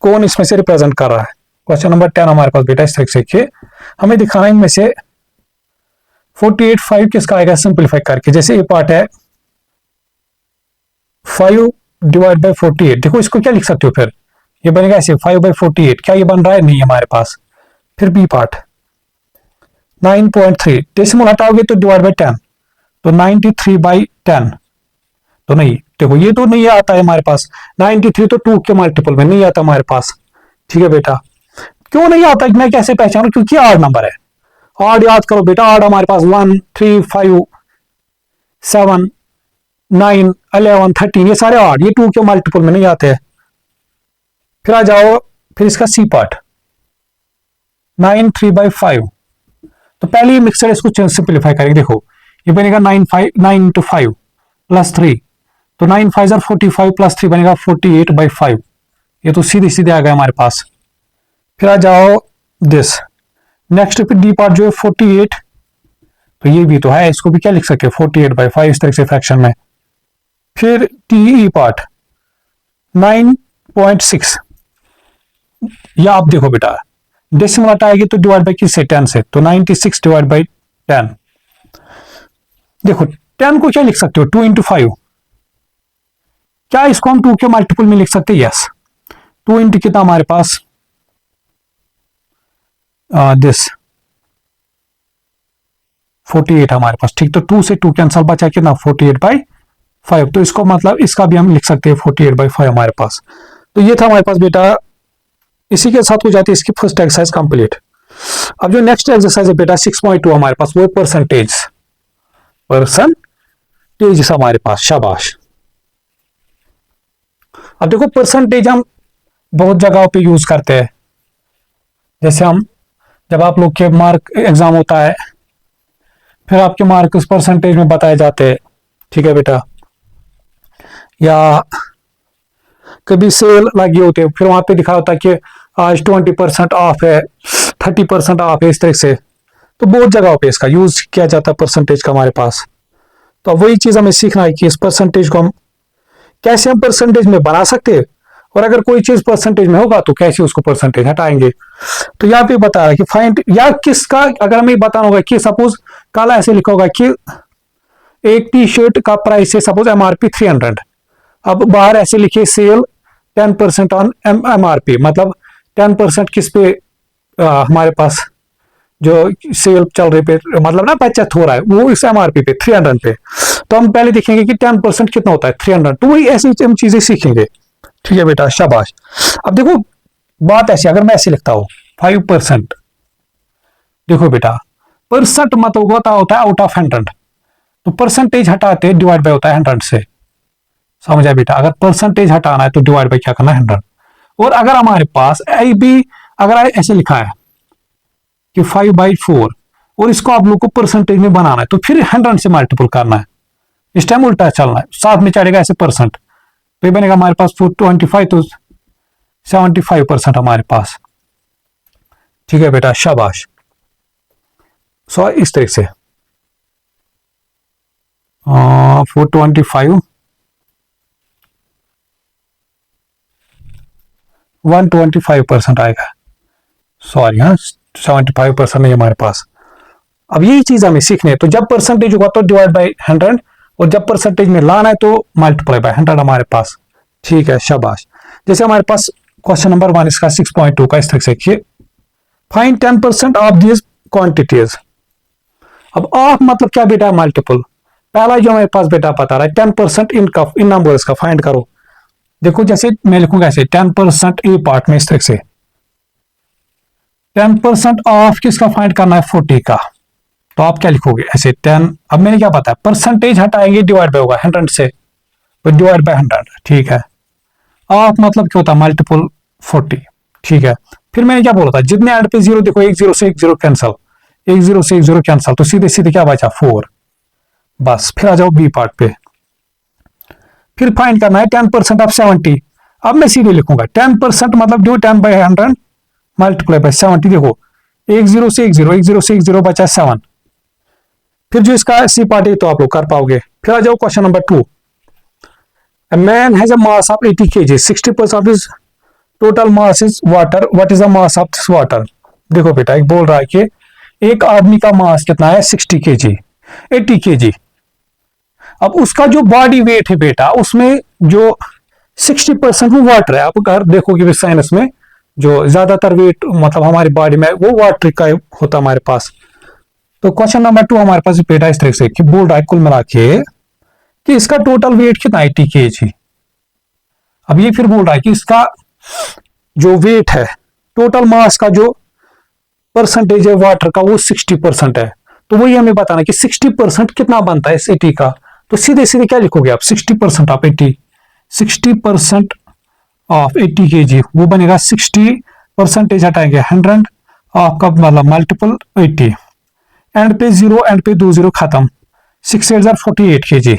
कौन इसमें से रिप्रेजेंट कर रहा है। क्वेश्चन नंबर 10 हमारे पास बेटा इस तरीके से कि हमें दिखाना इनमें से 48/5 किसका आएगा सिंप्लीफाई करके। जैसे ये पार्ट है 5/48, देखो इसको क्या लिख सकते हो, फिर ये बनेगा ऐसे 5/48, क्या ये बन रहा है, नहीं हमारे पास। फिर बी पार्ट 9.3, डेसिमल हटाओगे तो डिवाइड बाई 10, तो 93/10, तो नहीं, देखो ये तो नहीं आता है हमारे पास। 93 तो 2 के मल्टीपल में नहीं आता हमारे पास। ठीक है बेटा, क्यों नहीं आता, मैं कैसे पहचानू, क्योंकि आड नंबर है। आड याद करो बेटा, आड हमारे पास 1 3 5 7 9 11 13, ये सारे आड, ये 2 के मल्टीपल में नहीं आते हैं। फिर आ जाओ, फिर इसका सी पार्ट 9 3/5, तो पहले ये मिक्सर इसको सिंप्लीफाई करेंगे। देखो ये बनेगा 9 × 5 + 3, तो 9 5 = 45 + 3 बनेगा 48/5, ये तो सीधे सीधे आ गया हमारे पास। फिर आ जाओ दिस नेक्स्ट पे डी पार्ट जो है 48, तो ये भी तो है, इसको भी क्या लिख सकते हैं 48/5 इस तरह से फ्रैक्शन में। फिर टी पार्ट 9.6, या आप देखो बेटा डेसिमल हटाएगी तो डिवाइड बाई किससे 10 से, तो 96 डिवाइड बाई 10। देखो 10 को क्या लिख सकते हो 2 × 5, क्या इसको हम 2 के मल्टीपल में लिख सकते हैं, यस। 2 × कितना हमारे पास दिस 48 हमारे पास, ठीक। तो 2 से 2 कैंसल, बचा कितना 48/5, तो इसको मतलब इसका भी हम लिख सकते हैं 48/5 हमारे पास। तो ये था हमारे पास बेटा, इसी के साथ हो जाती है इसकी फर्स्ट एक्सरसाइज कंप्लीट। अब जो नेक्स्ट एक्सरसाइज है बेटा 6.2 हमारे पास, वो परसेंटेज हमारे पास। शाबाश। अब देखो परसेंटेज हम बहुत जगहों पे यूज करते हैं, जैसे हम जब आप लोग के मार्क एग्जाम होता है, फिर आपके मार्क उस परसेंटेज में बताए जाते हैं। ठीक है बेटा, या कभी सेल लगी होती है, फिर वहां पे दिखा होता है कि आज 20% ऑफ है, 30% ऑफ है, इस तरह से। तो बहुत जगहों पे इसका यूज किया जाता है परसेंटेज का हमारे पास। तो वही चीज हमें सीखना है कि इस परसेंटेज को हम कैसे हम परसेंटेज में बना सकते हैं, और अगर कोई चीज परसेंटेज में होगा तो कैसे उसको परसेंटेज हटाएंगे। तो यहाँ पे बता रहा है कि फाइंड, या किसका अगर हमें बताना होगा कि सपोज कल ऐसे लिखा होगा कि एक टी शर्ट का प्राइस है सपोज MRP 300, अब बाहर ऐसे लिखे सेल 10% ऑन MRP, मतलब 10% किस पे हमारे पास जो सेल चल रही पे, मतलब ना बचत हो रहा है, वो इस MRP पे 300 पे। तो हम पहले देखेंगे कि 10% कितना होता है 300, तो वही ऐसी हम चीजें सीखेंगे। ठीक है बेटा, शाबाश। अब देखो बात ऐसी, अगर मैं ऐसे लिखता हूं 5%, देखो बेटा परसेंट मतलब होता है आउट ऑफ 100, तो परसेंटेज हटाते डिवाइड बाय होता है 100 से। समझा बेटा, अगर परसेंटेज हटाना है तो डिवाइड बाय क्या करना है 100। और अगर हमारे पास अगर ऐसे लिखा है कि 5/4, और इसको आप लोग को परसेंटेज में बनाना है, तो फिर 100 से मल्टीपल करना है, इस टाइम उल्टा चलना है, साथ में चढ़ेगा ऐसे परसेंट, तो ये बनेगा हमारे पास 425, तो 75% हमारे पास। ठीक है बेटा, शाबाश। सो इस तरीके से 425 125% आएगा, सॉरी हाँ 75% नहीं हमारे पास। अब यही चीज हमें सीखनी है, तो जब परसेंटेज होगा तो डिवाइड बाय 100, और जब परसेंटेज में लाना है तो मल्टीप्लाई बाय 100 हमारे पास। ठीक है, शाबाश। जैसे हमारे पास क्वेश्चन नंबर 1 इसका 6.2 का इस तरह से देखिए, फाइंड 10% ऑफ दिस क्वांटिटीज। अब ऑफ मतलब क्या बेटा, मल्टीपल। पहला जो हमारे पास बेटा बता रहा है 10% इन नंबर्स का फाइंड करो। देखो जैसे मैं लिखूंगा ऐसे 10% ए पार्ट में इस तरह से 10% ऑफ किसका फाइंड करना है 40 का, तो आप क्या लिखोगे ऐसे 10। अब मैंने क्या बताया, परसेंटेज हटाएंगे डिवाइड बाय होगा 100 से, तो डिवाइड बाय 100। ठीक है, ऑफ मतलब क्या होता है मल्टीपल, 40। ठीक है, फिर मैंने क्या बोला था, जितने एंड पे जीरो देखो, एक जीरो से एक जीरो कैंसल, एक जीरो से एक जीरो कैंसल, तो सीधे सीधे क्या बचा 4। बस फिर आ जाओ बी पार्ट पे, फिर फाइंड करना है 10% ऑफ 70। अब मैं सीधे लिखूंगा 10% मतलब जो 10/100 मल्टीप्लाई बाय 70। देखो एक जीरो से एक जीरो, एक जीरो से एक जीरो बचा 7। फिर जो इसका सी पार्ट है तो आप लोग कर पाओगे। फिर आ जाओ question number 2। A man has a mass of 80 kg. 60% of his total mass is water. What is the mass of this water? देखो बेटा, एक बोल रहा है कि एक आदमी का मास कितना है 60 kg, 80 kg। अब उसका जो बॉडी वेट है बेटा, उसमें जो 60% वो वाटर है। आप अगर देखोगे साइंस में जो ज्यादातर वेट मतलब हमारी बॉडी में वो वाटर का होता है हमारे पास। तो क्वेश्चन नंबर 2 हमारे पास बेटा इस तरह से कि बोल रहा है कुल मिला के कि इसका टोटल वेट कितना 80 kg। अब ये फिर बोल रहा है कि इसका जो वेट है, टोटल मास का जो परसेंटेज है वाटर का वो 60% है। तो वही हमें बताना कि 60% कितना बनता है इस 80 का। तो सीधे सीधे क्या लिखोगे आप, 60% ऑफ 80, 60% ऑफ 80 kg वो बनेगा 60% हटाएंगे 100 ऑफ का मतलब मल्टीपल 80, एंड पे जीरो, एंड पे 2 जीरो खत्म, 6 8 48 kg।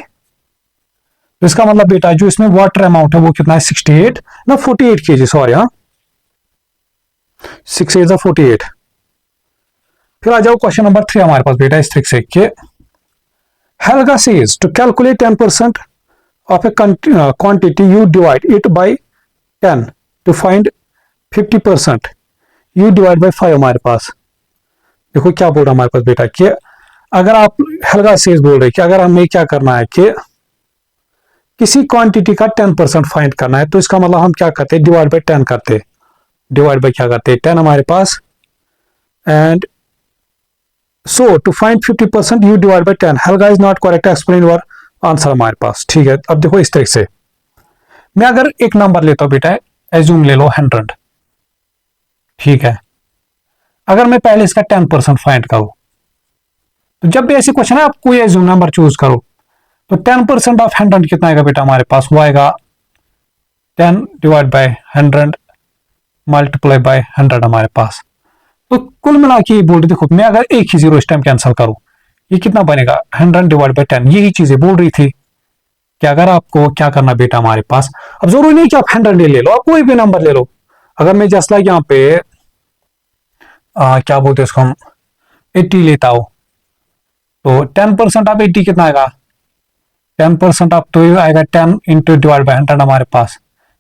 तो इसका मतलब बेटा जो इसमें वाटर अमाउंट है वो कितना है 68 ना 48 kg, सॉरी, हाँ 6 8 48। फिर आ जाओ क्वेश्चन नंबर 3 हमारे पास बेटा इस तरीके से कि Helga says to calculate 10% of a quantity you divide it by 10 to find 50%, you divide by 5। हमारे पास देखो क्या बोल रहा है हमारे पास बेटा कि अगर आप Helga says बोल रहे कि अगर हमें क्या करना है कि किसी क्वांटिटी का 10% फाइंड करना है, तो इसका मतलब हम क्या करते हैं, डिवाइड बाय 10 करते हैं। डिवाइड बाय क्या करते हैं 10 हमारे पास, and so to find 50% you divide by 10। Helga is not correct, explain your answer हमारे पास। ठीक है, अब देखो इस तरह से मैं अगर एक नंबर लेता हूं बेटा, एज्यूम ले लो 100। ठीक है, अगर मैं पहले इसका 10% फाइंड करूं, तो जब भी ऐसे क्वेश्चन है आप कोई एज्यूम नंबर चूज करो, तो 10% ऑफ 100 कितना आएगा बेटा हमारे पास, वो आएगा 10 डिवाइड बाय 100 मल्टीप्लाई बाय 100 हमारे पास। तो कुल मिला के बोल रही, देखो मैं अगर एक ही जीरो इस टाइम कैंसिल करूं, ये कितना बनेगा 100 डिवाइड बाय 10। यही चीजें बोल रही थी कि अगर आपको क्या करना बेटा हमारे पास, अब जरूरी नहीं कि आप 100 ले लो, आप कोई भी नंबर ले लो। अगर मैं जस्ट लाइक यहाँ पे क्या बोलते हैं इसको हम 80 लेता हूं, तो 10% ऑफ 80 कितना आएगा, 10% ऑफ तो आएगा 10 इंटू डिवाइड बाय 100 हमारे पास,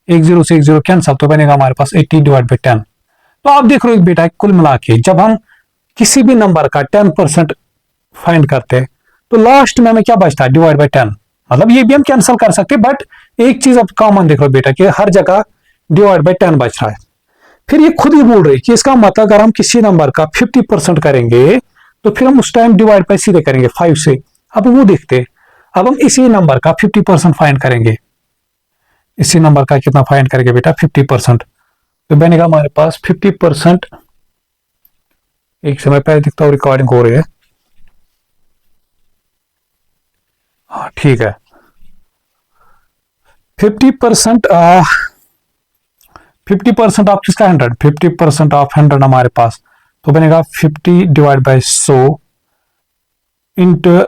एक जीरो से एक जीरो कैंसल, तो बनेगा हमारे पास 80 डिवाइड बाय 10। तो आप देख रहे हो बेटा कुल मिला के जब हम किसी भी नंबर का 10% फाइंड करते हैं, तो लास्ट में हमें क्या बचता है, डिवाइड बाय 10। मतलब ये भी हम कैंसिल कर सकते हैं, बट एक चीज अब कॉमन देख लो बेटा कि हर जगह डिवाइड बाय 10 बच रहा है। फिर ये खुद ही बोल रही कि इसका मतलब अगर हम किसी नंबर का 50% करेंगे, तो फिर हम उस टाइम डिवाइड बाय सीधे करेंगे 5 से। अब वो देखते, अब हम इसी नंबर का 50% फाइंड करेंगे। इसी नंबर का कितना फाइंड करेंगे बेटा 50%, तो बनेगा हमारे पास 50%। एक समय पहले दिखता हूं रिकॉर्डिंग हो रही है, हाँ ठीक है। 50% 50% ऑफ किसका 100, 50% ऑफ 100 हमारे पास, तो बनेगा 50 डिवाइड बाय 100 इंटू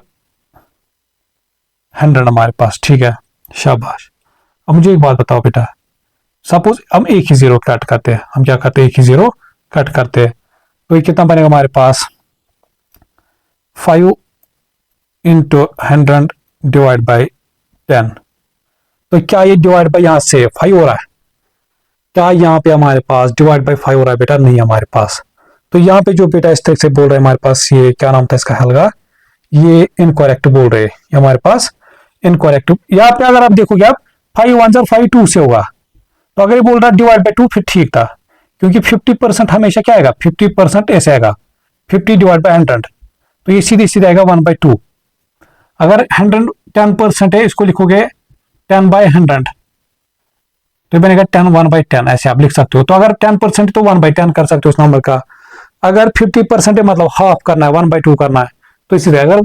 100 हमारे पास। ठीक है, शाबाश। अब मुझे एक बात बताओ बेटा, सपोज हम एक ही जीरो कट करते हैं, हम क्या करते हैं एक ही जीरो कट करते हैं, तो ये कितना बनेगा हमारे पास 5 इंटू 100 डिवाइड बाय 10। तो क्या ये डिवाइड बाय यहां से 5 हो रहा है, क्या यहाँ पे हमारे पास डिवाइड बाय 5 हो रहा है बेटा, नहीं हमारे पास। तो यहाँ पे जो बेटा इस तरह से बोल रहे हैं हमारे पास, ये क्या नाम था इसका हेल्गा, ये इनकरेक्ट बोल रहे हैं, ये हमारे पास इनकरेक्ट। यहाँ पे अगर आप देखोगे आप 5 1 5 2 से होगा, तो अगर ये बोल रहा डिवाइड बाय 2 फिर ठीक था, क्योंकि 50% हमेशा क्या आएगा 50% ऐसे आएगा 50 डिवाइड बाय 100, तो ये सीधे सीधे आएगा 1/2। अगर 100 10% है, इसको लिखोगे 10 बाय 100, तो बनेगा 10 1/10, ऐसे आप लिख सकते हो। तो अगर 10% तो 1/10 कर सकते हो उस नंबर का। अगर 50% है मतलब हाफ करना है, 1/2 करना है, तो इसी तरह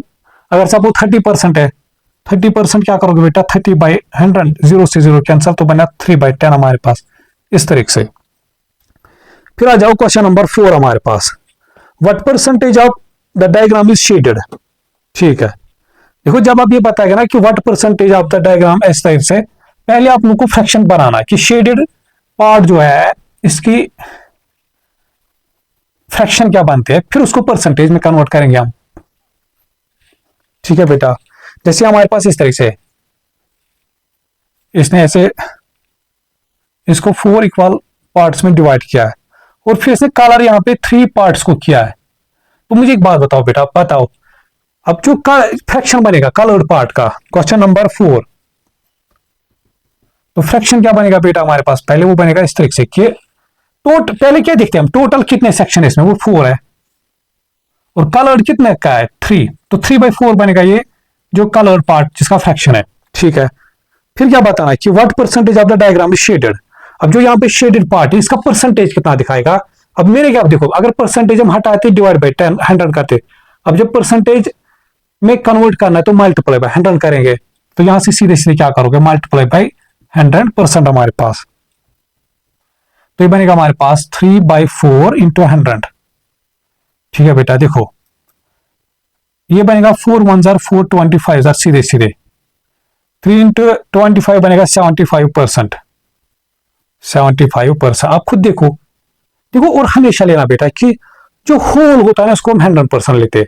अगर सपोज 30% है, 30% क्या करोगे बेटा 30/100, जीरो से जीरो कैंसिल, तो बना 3/10 हमारे पास इस तरीके से। फिर आ जाओ क्वेश्चन नंबर 4 हमारे पास, what percentage of the diagram is shaded. ठीक है, देखो जब आप ये बताएगा ना कि what percentage of the diagram, इस टाइप से पहले आप लोग को फ्रैक्शन बनाना कि शेडेड पार्ट जो है इसकी फ्रैक्शन क्या बनते हैं, फिर उसको परसेंटेज में कन्वर्ट करेंगे हम। ठीक है बेटा, जैसे हमारे पास इस तरह से इसने ऐसे इसको 4 इक्वल पार्ट्स में डिवाइड किया है और फिर इसने कलर यहाँ पे 3 पार्ट्स को किया है। तो मुझे एक बात बताओ बेटा, बताओ अब जो फ्रैक्शन बनेगा कलर्ड पार्ट का, क्वेश्चन नंबर 4, तो फ्रैक्शन क्या बनेगा बेटा हमारे पास, पहले वो बनेगा इस तरीके से कि पहले क्या देखते हैं हम, टोटल कितने सेक्शन है इसमें, वो 4 है और कलर्ड कितने का है 3, तो 3/4 बनेगा ये जो कलर्ड पार्ट जिसका फ्रैक्शन है। ठीक है, फिर क्या बताना है कि what percentage of the diagram is shaded. अब जो यहाँ पे शेडेड पार्ट है इसका परसेंटेज कितना दिखाएगा। अब मेरे क्या देखो, अगर परसेंटेज हम हटाते डिवाइड बाई 10 100 करते, अब जब परसेंटेज में कन्वर्ट करना है तो मल्टीप्लाई बाय 100 करेंगे, तो यहां से सीधे सीधे क्या करोगे, मल्टीप्लाई बाय 100% हमारे पास, तो ये बनेगा हमारे पास 3/4 इंटू 100। ठीक है बेटा, देखो ये बनेगा 4 1 425 सीधे सीधे, 3 इंटू 25 बनेगा 75%। 75% आप खुद देखो, देखो और हमेशा लेना बेटा कि जो होल होता है ना उसको हम 100% लेते हैं,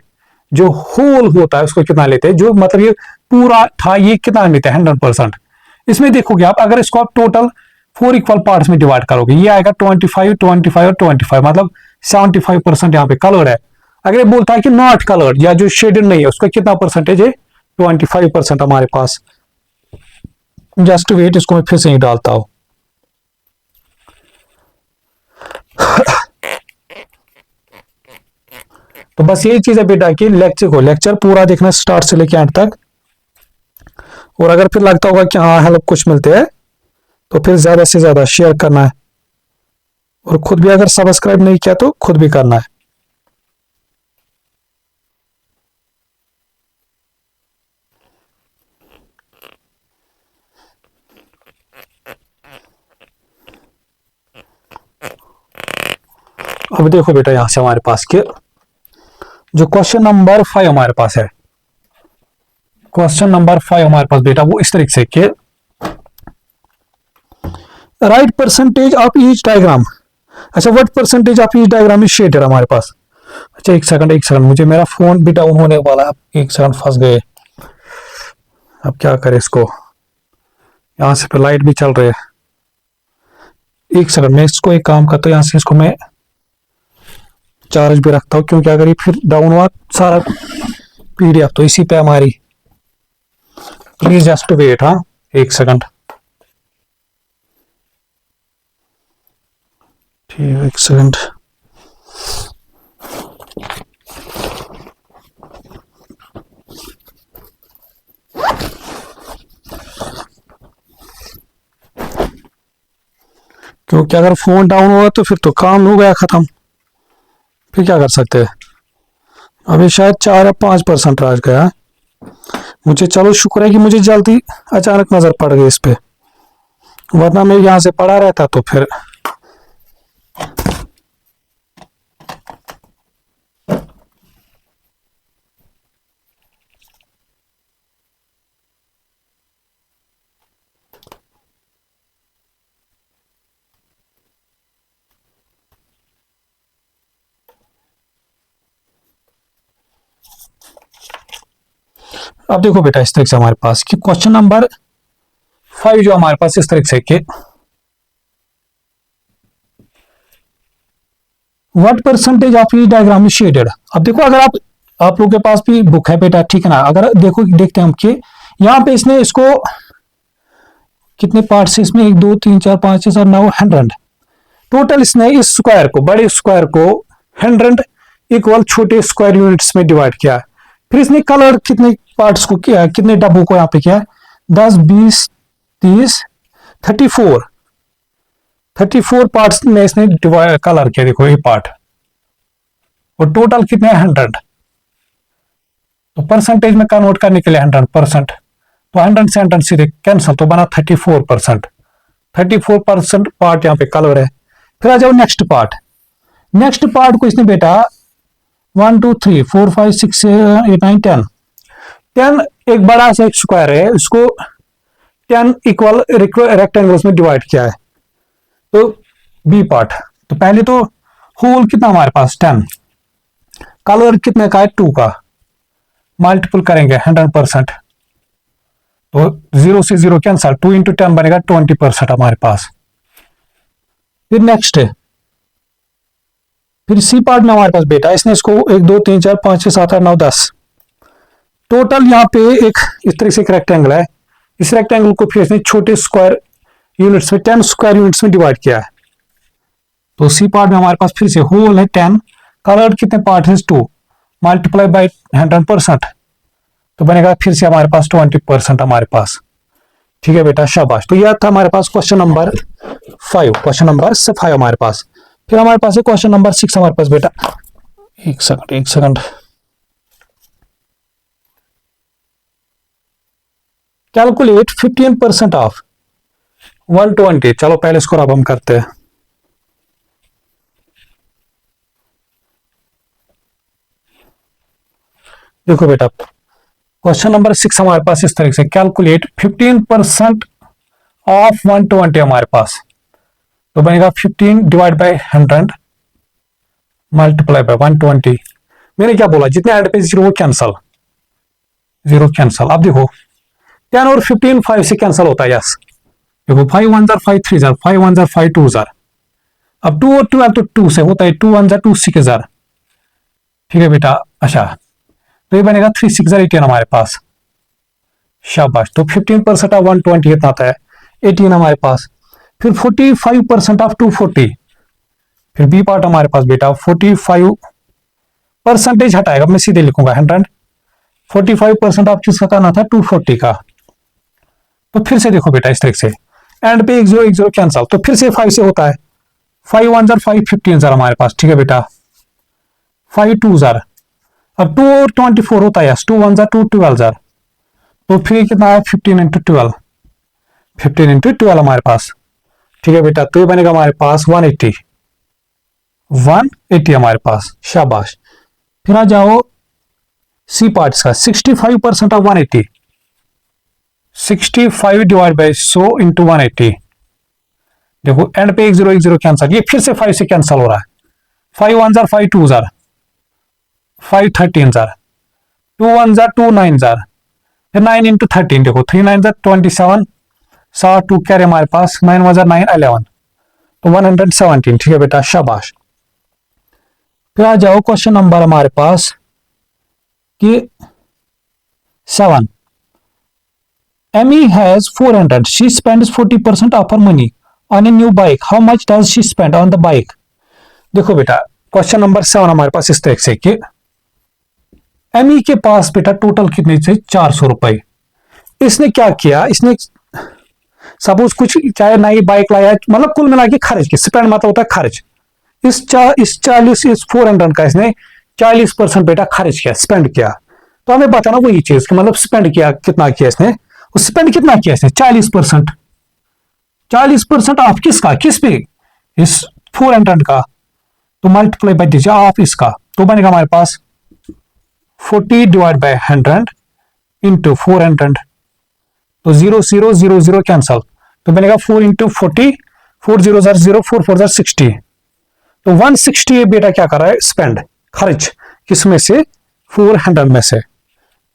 जो होल होता है उसको कितना लेते हैं, जो मतलब ये पूरा था ये कितना लेते हैं 100%। इसमें देखोगे आप, अगर इसको आप टोटल 4 इक्वल पार्ट्स में डिवाइड करोगे, ये आएगा 25 25 और 25, मतलब 75% यहाँ पे कलर्ड है। अगर ये बोलता है कि नॉट कलर्ड या जो शेडेड नहीं है उसका कितना परसेंटेज है, 25% हमारे पास। जस्ट वेट, इसको मैं फिर से ही डालता हूं। तो बस यही चीज है बेटा कि लेक्चर पूरा देखना स्टार्ट से लेके एंड तक, और अगर फिर लगता होगा कि हाँ हेल्प कुछ मिलते हैं तो फिर ज्यादा से ज्यादा शेयर करना है, और खुद भी अगर सब्सक्राइब नहीं किया तो खुद भी करना है। अब देखो बेटा यहां से हमारे पास के जो क्वेश्चन नंबर 5 हमारे पास है, क्वेश्चन नंबर 5 हमारे पास बेटा वो इस तरीके से कि write percentage of each diagram. अच्छा, what percentage of each diagram is shaded हमारे पास। अच्छा एक सेकंड मुझे मेरा फोन भी डाउन होने वाला है, एक सेकंड फंस गए। अब क्या करें इसको, यहां से पे लाइट भी चल रही है। एक सेकंड मैं इसको एक काम करता हूँ, यहां से इसको मैं चार्ज भी रखता हूँ, क्योंकि अगर ये फिर डाउन हुआ सारा पीडीएफ तो इसी पे हमारी। प्लीज जस्ट वेट, हाँ एक सेकंड, ठीक एक सेकंड। क्योंकि अगर फोन डाउन हुआ तो फिर तो काम हो गया खत्म, फिर क्या कर सकते हैं। अभी शायद 4 या 5% रह गया मुझे। चलो शुक्र है कि मुझे जल्दी अचानक नजर पड़ गई इस पे, वरना मैं यहां से पड़ा रहता तो फिर। अब देखो बेटा इस तरीके से हमारे पास कि क्वेश्चन नंबर 5 जो हमारे पास इस तरीके से कि what percentage of each diagram is shaded. अब देखो अगर आप लोगों के पास भी बुक है बेटा, ठीक है ना, अगर देखो देखते हैं हम कि यहाँ पे इसने इसको कितने पार्ट से, इसमें 1 2 3 4 5 6 7 9 100 टोटल इसने इस स्क्वायर को, बड़े स्क्वायर को 100 इक्वल छोटे स्क्वायर यूनिट्स में डिवाइड किया। फिर इसने कलर कितने पार्ट्स को किया, कितने डब्बों को यहाँ पे किया, 10 20 30 34 पार्ट्स में इसने कलर किया। देखो ये पार्ट, और टोटल कितने 100, तो परसेंटेज में कन्वर्ट करने के लिए 100%, तो 100 से 100 सीधे कैंसिल, तो बना 34%। 34% पार्ट यहाँ पे कलर है। फिर आ जाओ नेक्स्ट पार्ट, नेक्स्ट पार्ट को इसने बेटा 1 2 3 4 5 6 7 8 9 10 10 एक बड़ा सा एक स्क्वायर है, उसको 10 इक्वल रेक्टेंगल्स में डिवाइड किया है। तो बी पार्ट, तो पहले तो होल कितना हमारे पास 10, कलर कितने का है 2 का, मल्टीपल करेंगे 100%, तो 0 से 0 कैंसल, 2 इंटू 10 बनेगा 20% हमारे पास। फिर नेक्स्ट है, फिर सी पार्ट में हमारे पास बेटा इसने इसको 1 2 3 4 5 6 7 8 9 10 टोटल यहाँ पे एक इस तरह से एक रेक्टेंगल है, इस रेक्टेंगल को फिर इसने छोटे स्क्वायर यूनिट्स में 10 स्क्वायर यूनिट्स में डिवाइड किया है। तो सी पार्ट में हमारे पास फिर से होल है 10, कलर कितने पार्ट है 2, मल्टीप्लाई बाई 100%, तो बनेगा फिर से हमारे पास 20% हमारे पास। ठीक है बेटा, शाबाश। तो यह था हमारे पास क्वेश्चन नंबर 5, क्वेश्चन नंबर 5 हमारे पास। फिर हमारे पास है क्वेश्चन नंबर 6 हमारे पास बेटा, एक सेकंड, कैलकुलेट 15% ऑफ 120। चलो पहले इसको अब हम करते हैं। देखो बेटा क्वेश्चन नंबर 6 हमारे पास इस तरीके से, कैलकुलेट 15% ऑफ 120 हमारे पास, तो बनेगा 15 डिवाइड बाय 100 मल्टीप्लाई बाय 120। मैंने क्या बोला, जितने एंड पे 0 कैंसल, 0 कैंसल। अब देखो 10 और 15 5 से कैंसल होता है, यस। देखो 5 1 जार 5 3 जार 5 1 जार 5 2 जार। अब 2 और 12 तो 2 से होता है, 2 1 जार 2 6 जार। ठीक है बेटा, अच्छा तो ये बनेगा 3 6 जार 18 हमारे पास, शाबाश। तो 15% ऑफ 120 इतना आता है 18 हमारे पास। फिर 45% ऑफ 240, फिर बी पार्ट हमारे पास बेटा 45 परसेंटेज हटाएगा, मैं सीधे लिखूंगा 100। 45% ऑफ किसका करना था 240 का। तो फिर से देखो बेटा इस तरीके से, एंड पे 1 0 कैंसल, तो फिर से 5 से होता है, 5 1 जार 5 15 जार हमारे पास। ठीक है बेटा, 5 2 जार, अब 2 और 24 होता है, 2 1 जार 2 12 जार, तो फिर कितना है 15 इंटू 12, 15 इंटू 12 हमारे पास। ठीक है बेटा, तो ये बनेगा हमारे पास 180 हमारे पास, शाबाश। फिर आ जाओ सी पार्ट्स का, 65% ऑफ 180, 65 डिवाइड बाई 100 इंटू 180। देखो एंड पे 1 0 कैंसल, ये फिर से 5 से कैंसल हो रहा है, 5 1 jar 5 2 jar, 5 13 jar, 2 1 jar 2 9 jar, फिर 9 इंटू 13, देखो 3 9 जार 27, 7 2 क्या हमारे पास, 9 1 जार 9 11, तो 117। ठीक है बेटा, शाबाश। फिर आ जाओ क्वेश्चन नंबर हमारे पास कि 7, Amy has 400, she spends 40% of her money on a new bike, how much does she spend on the bike? देखो बेटा क्वेश्चन नंबर 7 हमारे पास इस तरह से कि एमी के पास बेटा टोटल कितने थे 400 रुपए। इसने क्या किया, इसने सपोज कुछ चाहे नई बाइक लाया, मतलब कुल मिला के खर्च किया, स्पेंड मतलब होता है खर्च। इस 400 का इसने 40% बेटा खर्च किया, स्पेंड किया। तो हमें बताना वही चीज कि मतलब स्पेंड किया कितना किया इसने, स्पेंड कितना किया इसने 40%। 40% ऑफ किसका, किस पे, इस 400 का, तो मल्टीप्लाई बाय दीजिए ऑफ इसका, तो बनेगा हमारे पास 40 डिवाइड बाय 100 इंटू 400, तो 0 0 0 0 कैंसल, तो बनेगा 4 इंटू 40, 4 0 0 4 4 60, तो 160 बेटा क्या कर रहा है स्पेंड, खर्च, किसमें से 400 में से।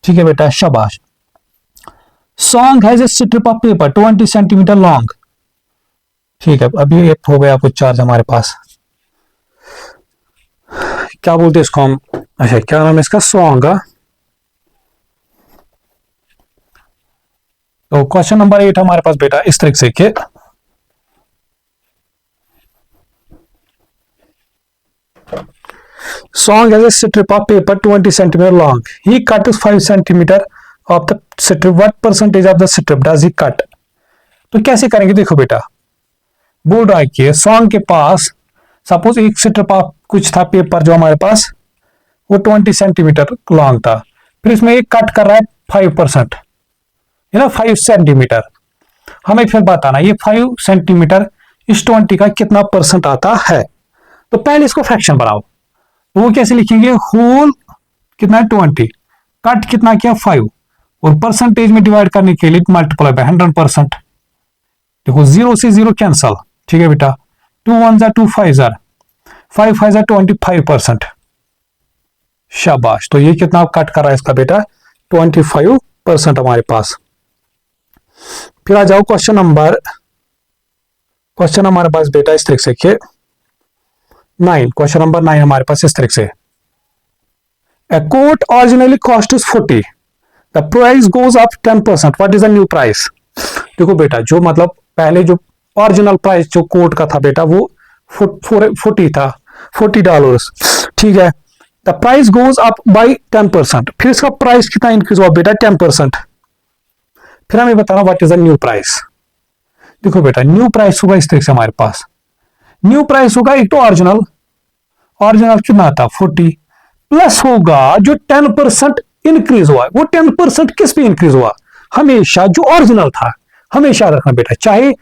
ठीक है बेटा, शाबाश। Song has a strip of paper 20 centimetre long. ठीक है, अभी ये हो गया कुछ चार्ज हमारे पास, क्या बोलते हैं इसको हम, अच्छा क्या नाम है इसका, सॉन्ग। तो क्वेश्चन नंबर 8 हमारे पास बेटा इस तरीके से कि Song has a strip of paper 20 centimeter long. He cut 5 centimeter of the strip. What percentage of the strip does he cut? तो कैसे करेंगे, देखो बेटा बोल रहा है कि सॉन्ग के पास सपोज एक स्ट्रिप ऑफ कुछ था पेपर जो हमारे पास वो 20 सेंटीमीटर लॉन्ग था, फिर इसमें एक कट कर रहा है 5%, 5 सेंटीमीटर। हमें फिर बताना ये 5 सेंटीमीटर इस 20 का कितना परसेंट आता है। तो पहले इसको फ्रैक्शन बनाओ, तो वो कैसे लिखेंगे, होल कितना है 20, कट कितना किया 5, और परसेंटेज में डिवाइड करने के लिए मल्टीप्लाई बाय 100%। देखो 0 से 0 कैंसल, ठीक है बेटा, 2 1 जा 2 5 जार, 5 5 जा 25%। शाबाश, तो ये कितना कट कर रहा है इसका बेटा, 25% हमारे पास। फिर आ जाओ क्वेश्चन हमारे पास बेटा इस तरीके से कि 9, क्वेश्चन नंबर 9 हमारे पास इस तरीके से, a quote originally cost is 40, the price goes up 10%, what is the new price? देखो बेटा, जो मतलब पहले जो ओरिजिनल प्राइस जो कोट का था बेटा वो 40 था, $40, ठीक है। The price goes up by 10%, फिर इसका प्राइस कितना इंक्रीज हुआ बेटा, 10%। फिर हमें बताना what is the new price. देखो बेटा, न्यू प्राइस होगा इस तरीके से, हमारे पास न्यू प्राइस होगा एक तो ओरिजिनल कितना था 40, प्लस होगा जो 10% इंक्रीज हुआ, वो 10% किस पे इंक्रीज हुआ, हमेशा जो ओरिजिनल था, हमेशा रखना बेटा, चाहे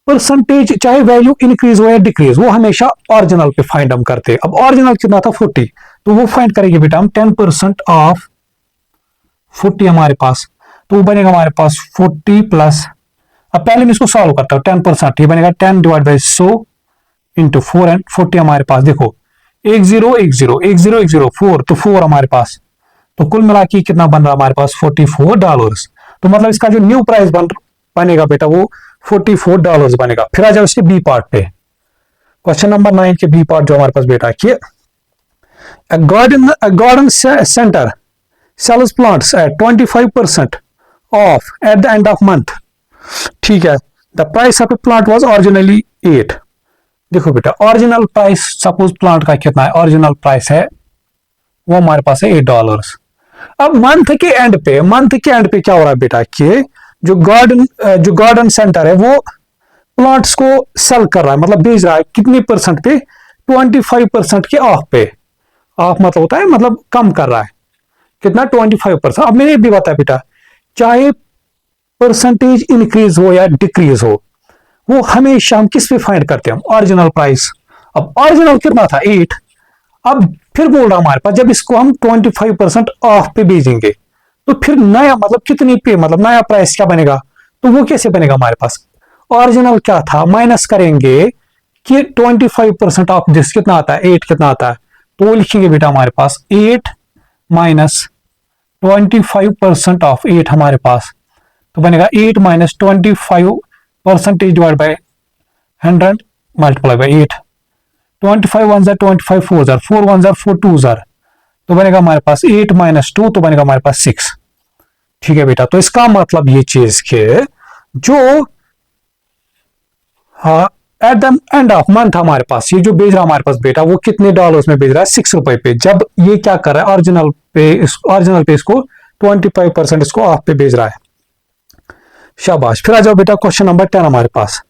परसेंटेज चाहे वैल्यू इंक्रीज हो या डिक्रीज, वो हमेशा ओरिजिनल पे फाइंड हम करते हैं। अब ओरिजिनल कितना था 40, तो वो फाइंड करेंगे बेटा हम 10% ऑफ 40 हमारे पास, तो वो बनेगा हमारे पास 40 प्लस, अब पहले मैं इसको सॉल्व करता हूं, 10%, ये बनेगा 10 डिवाइड बाई 100 इंटू 4 एंड 40 हमारे पास, देखो 1 0 1 0 1 0 1 0 4, तो 4 हमारे पास, तो कुल मिला के कितना बन रहा है हमारे पास $44। तो मतलब इसका जो न्यू प्राइस बनेगा बेटा वो $44 बनेगा। फिर आ जाओ इसके बी पार्ट पे, क्वेश्चन नंबर 9 के बी पार्ट जो हमारे पास बेटा कि garden centre sells plants at 25% off at the end of month, ठीक है। The price of a plant was originally 8। देखो बेटा, ओरिजिनल प्राइस सपोज प्लांट का कितना है, ओरिजिनल प्राइस है वो हमारे पास है $8। अब मंथ के एंड पे क्या हो रहा है बेटा कि जो गार्डन सेंटर है वो प्लांट्स को सेल कर रहा है, मतलब बेच रहा है कितने परसेंट पे, 25% के ऑफ पे, ऑफ मतलब होता है मतलब कम कर रहा है, कितना 25%। अब मैंने भी बताया बेटा, चाहे परसेंटेज इंक्रीज हो या डिक्रीज हो, वो हमेशा हम किस पे फाइंड करते हैं, ओरिजिनल प्राइस। अब ओरिजिनल कितना था 8, अब फिर बोल रहा हमारे पास जब इसको हम 25% ऑफ पे बेचेंगे तो फिर नया मतलब कितनी पे, मतलब नया प्राइस क्या बनेगा, तो वो कैसे बनेगा हमारे पास, ओरिजिनल क्या था माइनस करेंगे कि 25% ऑफ दिस कितना आता है 8 कितना आता है, तो वो लिखेंगे बेटा हमारे पास 8 माइनस 25% ऑफ 8 हमारे पास, तो बनेगा 8 minus 25% divide by 100 multiply by 8, 25 1 jar 25 4 jar 4 1 jar 4 2 jar, तो बनेगा हमारे पास 8 माइनस 2, तो बनेगा हमारे पास 6, ठीक है बेटा। तो इसका मतलब ये चीज के जो eight the end of month हमारे पास ये जो बेच रहा है हमारे पास बेटा वो कितने डॉलर्स में बेच रहा है, ₹6 पे, जब ये क्या कर रहा है ओरिजिनल पे इसको 25% इसको ऑफ पे बेच रहा है। शाबाश। फिर आ जाओ बेटा क्वेश्चन नंबर 10 हमारे पास,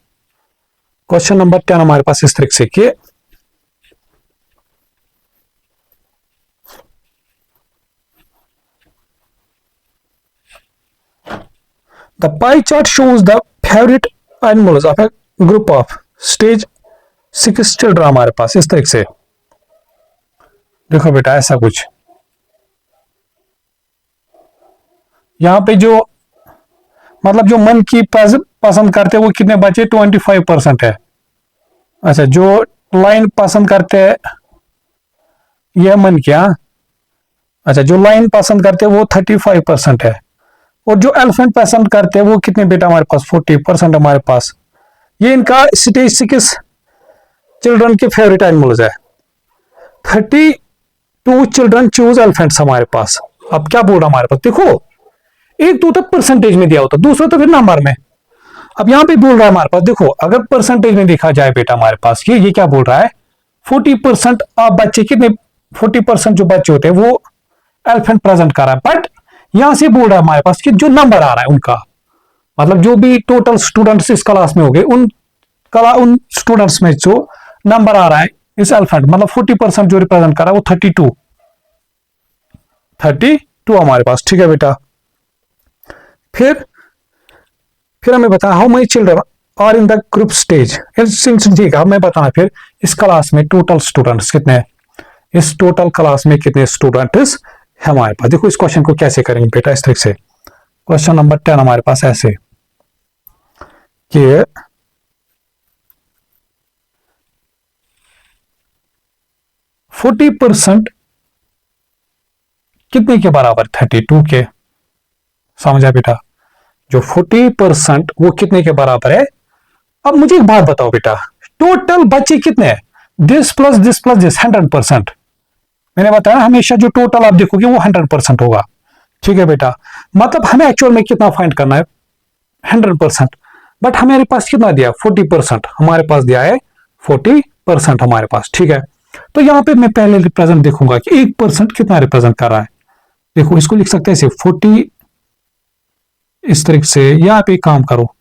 क्वेश्चन नंबर 10 हमारे पास इस तरीके से कि the pie chart shows the favorite animals of a group of stage 6 children हमारे पास इस तरीके से, देखो बेटा ऐसा कुछ, यहां पे जो मतलब जो मन की पसंद करते हैं वो कितने बचे 25% है। अच्छा, जो लाइन पसंद करते हैं यह मन क्या, अच्छा जो लाइन पसंद करते हैं वो 35% है, और जो एलिफेंट पसंद करते हैं वो कितने बेटा हमारे पास 40% हमारे पास। ये इनका स्टेज 6 चिल्ड्रन के फेवरेट एनिमल्स है। 32 चिल्ड्रन चूज एलिफेंट्स हमारे पास। अब क्या बोल रहा हमारे पास, देखो एक तो परसेंटेज में दिया होता, दूसरा तो फिर नंबर में। अब यहां पे बोल रहा है हमारे पास, देखो अगर परसेंटेज में देखा जाए बेटा हमारे पास ये क्या बोल रहा है 40% आप बच्चे कितने 40% जो बच्चे होते हैं वो एलिफेंट प्रेजेंट कर रहा है, बट यहां से बोल रहा है हमारे पास कि जो नंबर आ रहा है उनका, मतलब जो भी टोटल स्टूडेंट्स इस क्लास में हो गए उन स्टूडेंट्स में जो नंबर आ रहा है इस एलिफेंट मतलब 40% जो रिप्रेजेंट कर रहा है वो 32 हमारे पास, ठीक है बेटा। फिर हमें बता how are in the group stage. ठीक है, मैं बताना फिर इस क्लास में टोटल स्टूडेंट्स कितने हैं, इस टोटल क्लास में कितने स्टूडेंट्स है हमारे पास। देखो इस क्वेश्चन को कैसे करेंगे बेटा, इस तरीके से। क्वेश्चन नंबर 10 हमारे पास ऐसे कि 40% कितने के बराबर, 32 के। समझा बेटा, जो 40% वो कितने के बराबर है। अब मुझे एक बात बताओ बेटा, टोटल बच्चे कितने हैं, this plus this plus this 100%। मैंने बताया हमेशा जो टोटल आप देखोगे वो 100% होगा। ठीक है बेटा, मतलब हमें एक्चुअल में कितना फाइंड करना है, 100%। बट हमारे पास कितना दिया, 40%। हमारे पास दिया है 40% हमारे पास। ठीक है, तो यहां पे मैं पहले रिप्रेजेंट देखूंगा कि 1% कितना रिप्रेजेंट कर रहा है। देखो इसको लिख सकते हैं 40 इस तरीके से, या आप एक काम करो,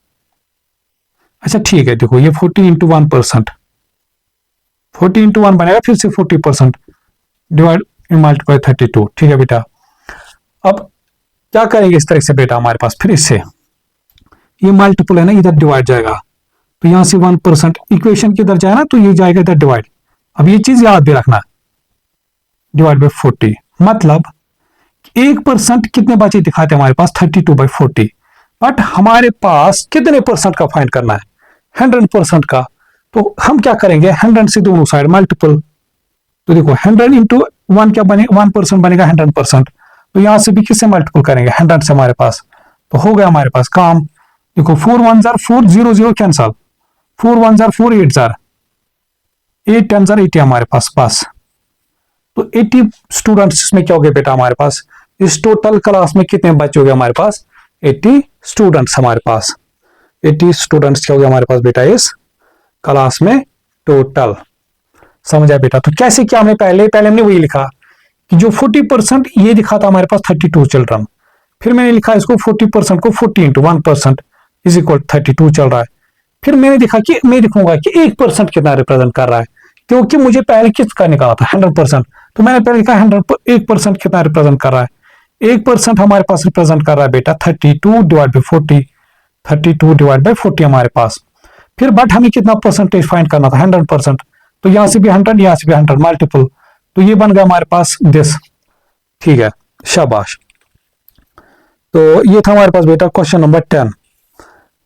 अच्छा ठीक है, देखो ये 40 इंटू 1%, 40 इंटू 1 बनेगा, फिर से 40% डिवाइड मल्टीप्लाई 32। ठीक है बेटा, अब क्या करेंगे इस तरह से बेटा, हमारे पास फिर इससे ये मल्टीपल है ना, इधर डिवाइड जाएगा, तो यहां से 1% इक्वेशन किधर जाए ना, तो ये जाएगा इधर डिवाइड। अब ये चीज याद भी रखना, डिवाइड बाई 40, मतलब 1% कितने बचे दिखाते हैं हमारे पास, 32/40। बट हमारे पास कितने परसेंट का फाइंड करना है, 100% का। तो हम क्या करेंगे, 100 से दोनों साइड मल्टीपल, तो देखो 100 इंटू 1 क्या बने, 1% बनेगा 100%। तो यहां से भी किससे मल्टीपल करेंगे, 100 से हमारे पास, तो हो गया हमारे पास काम। देखो 4 1 jar 4, 0 0 cancel, 4 1 jar 4, 8 jar 8 10 jar 80 हमारे पास बस। तो 80 स्टूडेंट्स इसमें क्या हो गए बेटा हमारे पास, इस टोटल क्लास में कितने बच्चे हो गए हमारे पास, 80 स्टूडेंट्स हमारे पास। 80 स्टूडेंट्स क्या हो गया हमारे पास बेटा इस क्लास में टोटल। समझा बेटा, तो कैसे क्या, हमें पहले हमने वही लिखा कि जो 40% ये दिखा था हमारे पास 32 चिल्ड्रन, फिर मैंने लिखा इसको 40% को 40 इंटू 1% इज इक्वल 32 चल रहा है। फिर मैंने देखा कि मैं दिखूंगा कि 1% कितना रिप्रेजेंट कर रहा है, क्योंकि मुझे पहले किसका निकाला था 100%, तो मैंने पहले लिखा 1% कितना रिप्रेजेंट कर रहा है। 1% हमारे पास रिप्रेजेंट कर रहा है बेटा 32 डिवाइड बाई 40, 32 डिवाइड बाई 40 हमारे पास। फिर बट हमें कितना परसेंटेज फाइंड करना था, 100%। तो यहां से भी 100, यहां से भी 100 मल्टीपल, तो ये बन गया हमारे पास दिस। ठीक है, शाबाश। तो ये था हमारे पास बेटा क्वेश्चन नंबर 10,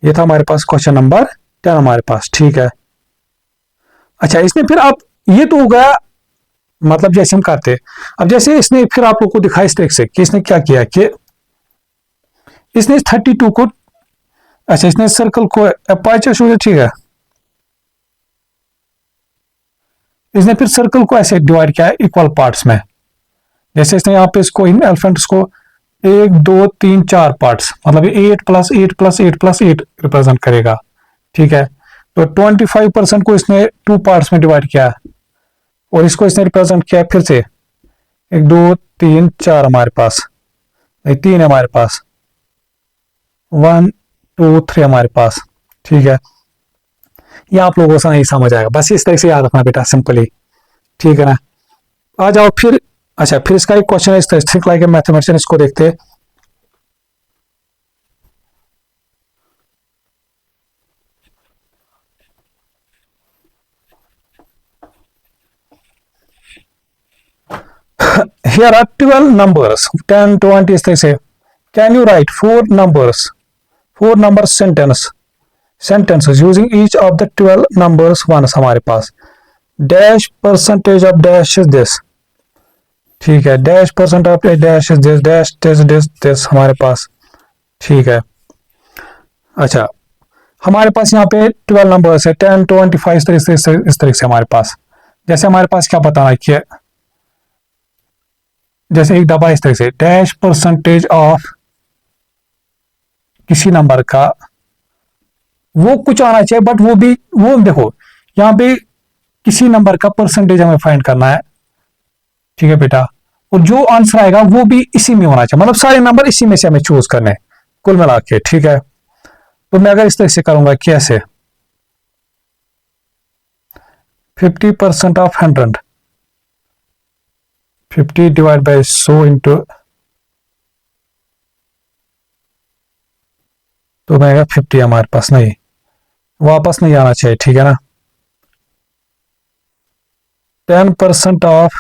ये था हमारे पास क्वेश्चन नंबर 10 हमारे पास। ठीक है, अच्छा इसने फिर आप, ये तो हो गया मतलब जैसे हम करते, अब जैसे इसने फिर आप लोग को दिखाया इस तरीके से कि इसने क्या किया कि इसने 32 को, अच्छा इसने सर्कल को अपार्चर शुरू, ठीक है, इसने फिर सर्कल को ऐसे डिवाइड किया है इक्वल पार्ट्स में। जैसे इसने यहाँ पे इसको इन एलिफेंट्स को 1 2 3 4 पार्ट्स, मतलब 8 + 8 + 8 + 8 रिप्रेजेंट करेगा। ठीक है, तो 25% को इसने 2 पार्ट्स में डिवाइड किया है, और इसको इसने रिप्रेजेंट किया फिर से 1 2 3 4 हमारे पास, 3 है हमारे पास, 1 2 3 हमारे पास। ठीक है, ये आप लोगों से नहीं समझ आएगा, बस इस तरह से याद रखना बेटा, सिंपली। ठीक है ना, आ जाओ फिर। अच्छा फिर इसका एक क्वेश्चन है स्टैटिस्टिक्स लाइक मैथमेटिशियन, इसको देखते हैं। Here are 12 numbers, 10 20 इस तरह से। Can you write 4 numbers, 4 number sentences using each of the 12 numbers once हमारे पास। Dash percentage of dash is this, ठीक है, dash percent of dash is this, dash this this this हमारे पास। ठीक है, अच्छा हमारे पास यहाँ पे 12 नंबर्स है, 10 25 इस तरह से हमारे पास। जैसे हमारे पास क्या बताना है कि जैसे एक डब्बा इस तरह से, डैश परसेंटेज ऑफ किसी नंबर का, वो कुछ आना चाहिए, बट वो भी, वो देखो यहाँ पे किसी नंबर का परसेंटेज हमें फाइंड करना है। ठीक है बेटा, और जो आंसर आएगा वो भी इसी में होना चाहिए, मतलब सारे नंबर इसी में से हमें चूज करने हैं कुल मिला के। ठीक है, तो मैं अगर इस तरह से करूंगा कैसे, 50% ऑफ 100, 50 डिवाइड बाई 100 इंटू, तो मैं 50 हमारे पास नहीं, वापस नहीं आना चाहिए, ठीक है ना। 10% ऑफ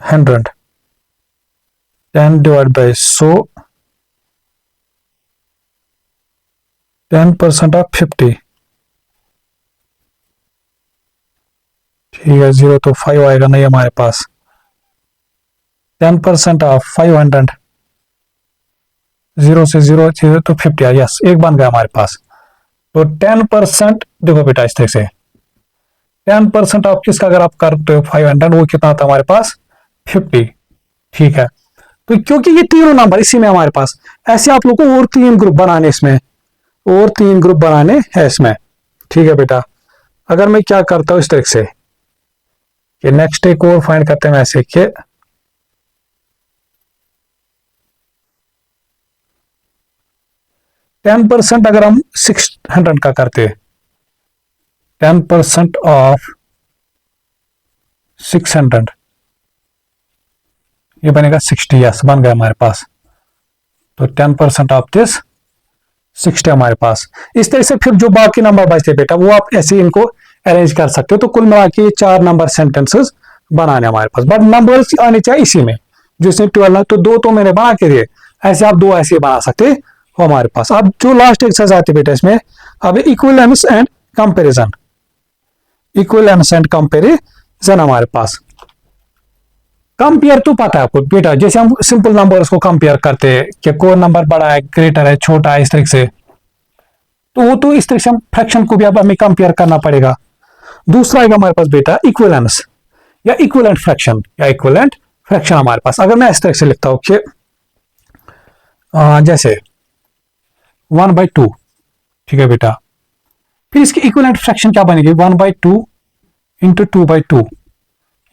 100, 10 डिवाइड बाई 100, 10% ऑफ 50, ठीक है। 0 तो 5 आएगा नहीं हमारे पास। 10% ऑफ 500, 0 से 0 0 तो 50 आया, यस, एक बन गया हमारे पास। तो 10%, देखो बेटा इस तरह से 10% ऑफ किसका अगर आप करते हो 500, वो कितना था हमारे पास 50, ठीक है। तो क्योंकि ये तीनों नंबर इसी में हमारे पास, ऐसे आप लोग को और 3 ग्रुप बनाने इसमें, और 3 ग्रुप बनाने हैं इसमें, ठीक है बेटा। अगर मैं क्या करता हूं इस तरह से कि नेक्स्ट एक और फाइंड करते हैं ऐसे कि 10% अगर हम 600 का करते, 10% ऑफ 600, ये बनेगा 60, यस बन गया हमारे पास। तो 10% ऑफ दिस 60 हमारे पास। इस तरह से फिर जो बाकी नंबर बचते बेटा वो आप ऐसे इनको अरेंज कर सकते हो। तो कुल मिला के 4 नंबर सेंटेंसेस बनाने हमारे पास, बट नंबर्स आने चाहिए इसी में, जैसे 12 है तो 2 तो मैंने बना के दिए, ऐसे आप 2 ऐसे बना सकते हो हमारे पास। अब जो लास्ट एक्सरसाइज आती है बेटा इसमें, अब equivalence and comparison, equivalence and comparison हमारे पास। कंपेयर तो पता है आपको बेटा, जैसे हम सिंपल नंबर्स को कंपेयर करते हैं कि कोई नंबर बड़ा है, ग्रेटर है, छोटा है, इस तरह से, तो वो तो इस तरह से हम फ्रैक्शन को भी अब हमें कंपेयर करना पड़ेगा। दूसरा आएगा हमारे पास बेटा इक्विवेलेंस या इक्विवेलेंट फ्रैक्शन, या इक्विवेलेंट फ्रैक्शन हमारे पास। अगर मैं इस तरह से लिखता हूं कि जैसे 1/2, ठीक है बेटा, फिर इसकी इक्विवेलेंट फ्रैक्शन क्या बनेगी 1/2 इंटू 2/2,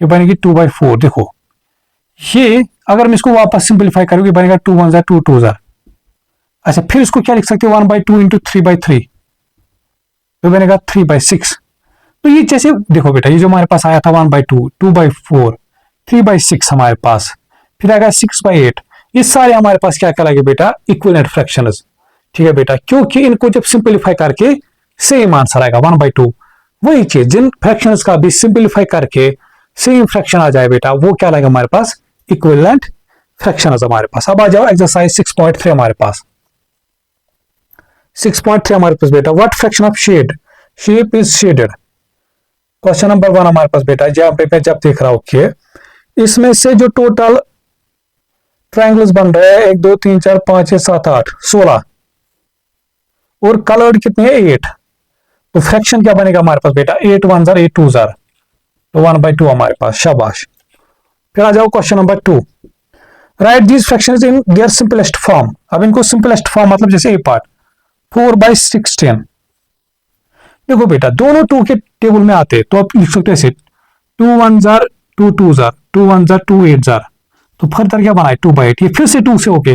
ये बनेगी 2/4। देखो ये अगर मैं इसको वापस सिंपलीफाई करूंगी बनेगा 2 1 2 2 जार। अच्छा फिर इसको क्या लिख सकते हो 1/2 इंटू 3/3, तो बनेगा 3/6। तो ये जैसे देखो बेटा, ये जो हमारे पास आया था 1/2, 2/4, 3/6 हमारे पास, फिर आएगा 6/8, ये सारे हमारे पास क्या कहलाएंगे बेटा इक्विवेलेंट फ्रैक्शंस, ठीक है बेटा। क्योंकि इनको जब सिंपलीफाई करके सेम आंसर आएगा 1/2। वही चीज जिन फ्रैक्शंस का भी सिंपलीफाई करके सेम फ्रैक्शन आ जाए बेटा, वो क्या लाएगा हमारे पास इक्विवेलेंट फ्रैक्शन हमारे पास। अब आ जाओ एक्सरसाइज 6.3 हमारे पास। 6.3 हमारे पास बेटा, what fraction of shade shape is shaded. Question number 1 हमारे पास बेटा, जहां पे मैं जब देख रहा हूं कि इसमें से जो टोटल ट्रायंगल्स बन रहे हैं 1 2 3 4 5 6 7 8 16, और कलर्ड कितने हैं 8, तो फ्रैक्शन क्या बनेगा हमारे पास बेटा 8 1 जार 8 2 जार, तो 1/2 हमारे पास, शाबाश। फिर आ जाओ question number 2, right these fractions in their simplest form. अब इनको सिंपलेस्ट फॉर्म मतलब जैसे ए पार्ट 4/16, देखो बेटा दोनों 2 के टेबल में आते, तो आप लिख सकते हो ऐसे 2 1 जार 2 2 जार, 2 1 जार 2 8 जार, तो फर्दर क्या बनाए 2/8, ये फिर से 2 से होके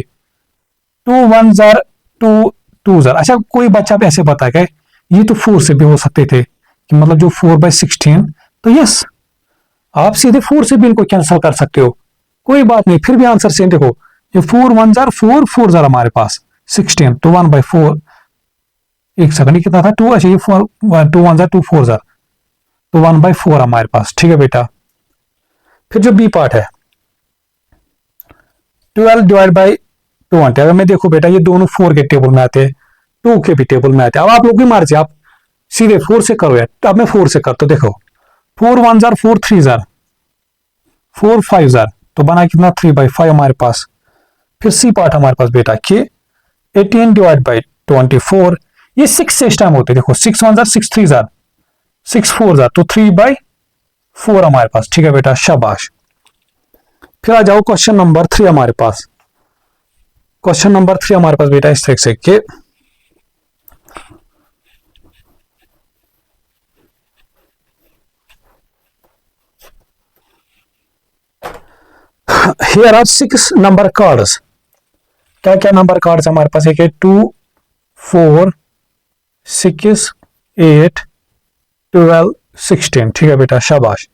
2 1 जार 2 2 जार। अच्छा कोई बच्चा भी ऐसे बताएगा ये तो 4 से भी हो सकते थे, कि मतलब जो 4/16, तो यस आप सीधे 4 से भी इनको कैंसिल कर सकते हो, कोई बात नहीं, फिर भी आंसर सेम। देखो ये 4 1 जार 4 4 जार हमारे पास 16, तो 1/4, एक सेकंड कितना था 2, अच्छा ये 2 1 जार 2 4 जार, तो 1/4 हमारे पास, ठीक है बेटा। फिर जो बी पार्ट है 12 डिवाइड बाई 20, अगर मैं देखो बेटा ये दोनों 4 के टेबल में आते हैं, 2 के भी टेबल में आते हैं। अब आप लोग की मर्जी, आप सीधे 4 से करो यार, अब मैं 4 से करता हूं। देखो 4 1 जार 4 3 जार 4 5 जार, तो बना कितना 3/5 हमारे पास। फिर सी पार्ट हमारे पास बेटा कि 18 डिवाइड बाई 24, ये 6 से इस टाइम होते, देखो 6 1 जार 6 3 जार 6 4 जार, तो 3/4 हमारे पास, ठीक है बेटा, शाबाश। फिर आ जाओ क्वेश्चन नंबर 3 हमारे पास। क्वेश्चन नंबर 3 हमारे पास बेटा इस तरह से कि here are 6 नंबर कार्ड्स। क्या क्या नंबर कार्ड्स हमारे पास, एक है 2 4 6 8 12 16, ठीक है बेटा, शाबाश।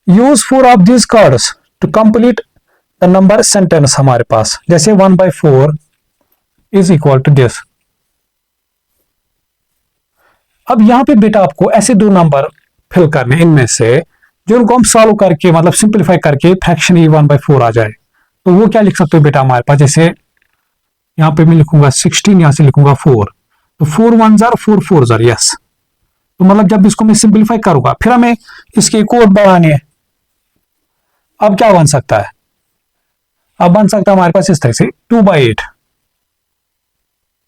Use 4 of these cards to complete the number sentence हमारे पास, जैसे 1/4 इज इक्वल टू दिस। अब यहां पे बेटा आपको ऐसे दो नंबर फिल करने इनमें से जिनको हम सॉल्व करके मतलब सिंप्लीफाई करके फ्रैक्शन ये 1/4 आ जाए। तो वो क्या लिख सकते हो बेटा हमारे पास, जैसे यहाँ पे मैं लिखूंगा 16, यहां से लिखूंगा 4, तो 4 1 जार 4 4 जार, यस। तो मतलब जब इसको मैं सिंप्लीफाई करूंगा फिर हमें इसके एक और बढ़ानी है। अब क्या बन सकता है, अब बन सकता है हमारे पास इस तरह से 2/8,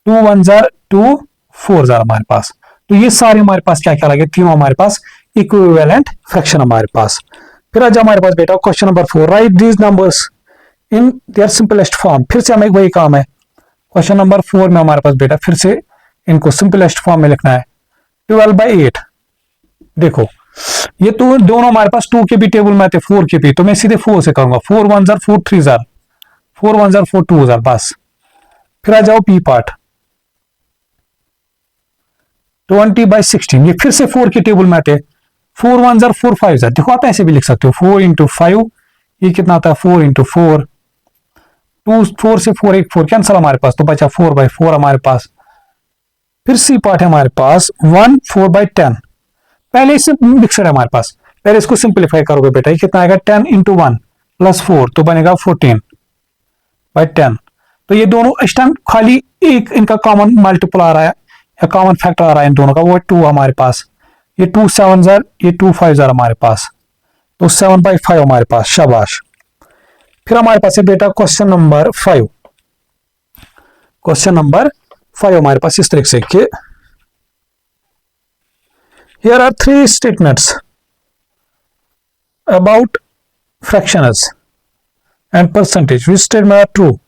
2 1 जार 2 4 जार हमारे पास। तो ये सारे हमारे पास क्या क्या लगे, तीनों हमारे पास इक्विवेलेंट फ्रैक्शन हमारे पास। फिर आज हमारे पास बेटा question number 4, right these numbers in their simplest form. फिर से हमें वही काम है, क्वेश्चन नंबर 4 में हमारे पास बेटा फिर से इनको सिंपलेस्ट फॉर्म में लिखना है। 12/8, देखो ये तो दोनों हमारे पास 2 के भी टेबल में आते, 4 के भी, तो मैं सीधे 4 से करूंगा। 4 1 जार 4 3 जार, 4 1 जार 4 2 जार, बस। फिर आ जाओ पी पार्ट, 20/16, ये फिर से 4 के टेबल में आते, 4 1 जार 4 5 जार। देखो आप ऐसे भी लिख सकते हो, 4 इंटू 5, ये कितना आता है 4 इंटू 4, 2 4 से 4 1 4 कैंसल हमारे पास, तो बचा 4/4 हमारे पास। फिर सी पार्ट है हमारे पास 1 4/10, पहले इससे मिक्सड है हमारे पास, पहले इसको सिंप्लीफाई करोगे बेटा, ये कितना आएगा 10 इंटू 1 प्लस 4, तो बनेगा 14/10। तो ये दोनों इस टाइम खाली एक इनका कॉमन मल्टीपल आ रहा है या कॉमन फैक्टर आ रहा है इन दोनों का, वो 2 हमारे पास। ये 2 7 जार, ये 2 5 जार हमारे पास, तो 7/5 हमारे पास, शाबाश। फिर हमारे पास है बेटा क्वेश्चन नंबर 5, क्वेश्चन नंबर 5 हमारे पास इस तरीके से कि here are 3 statements about fractions and percentage, which statement are true,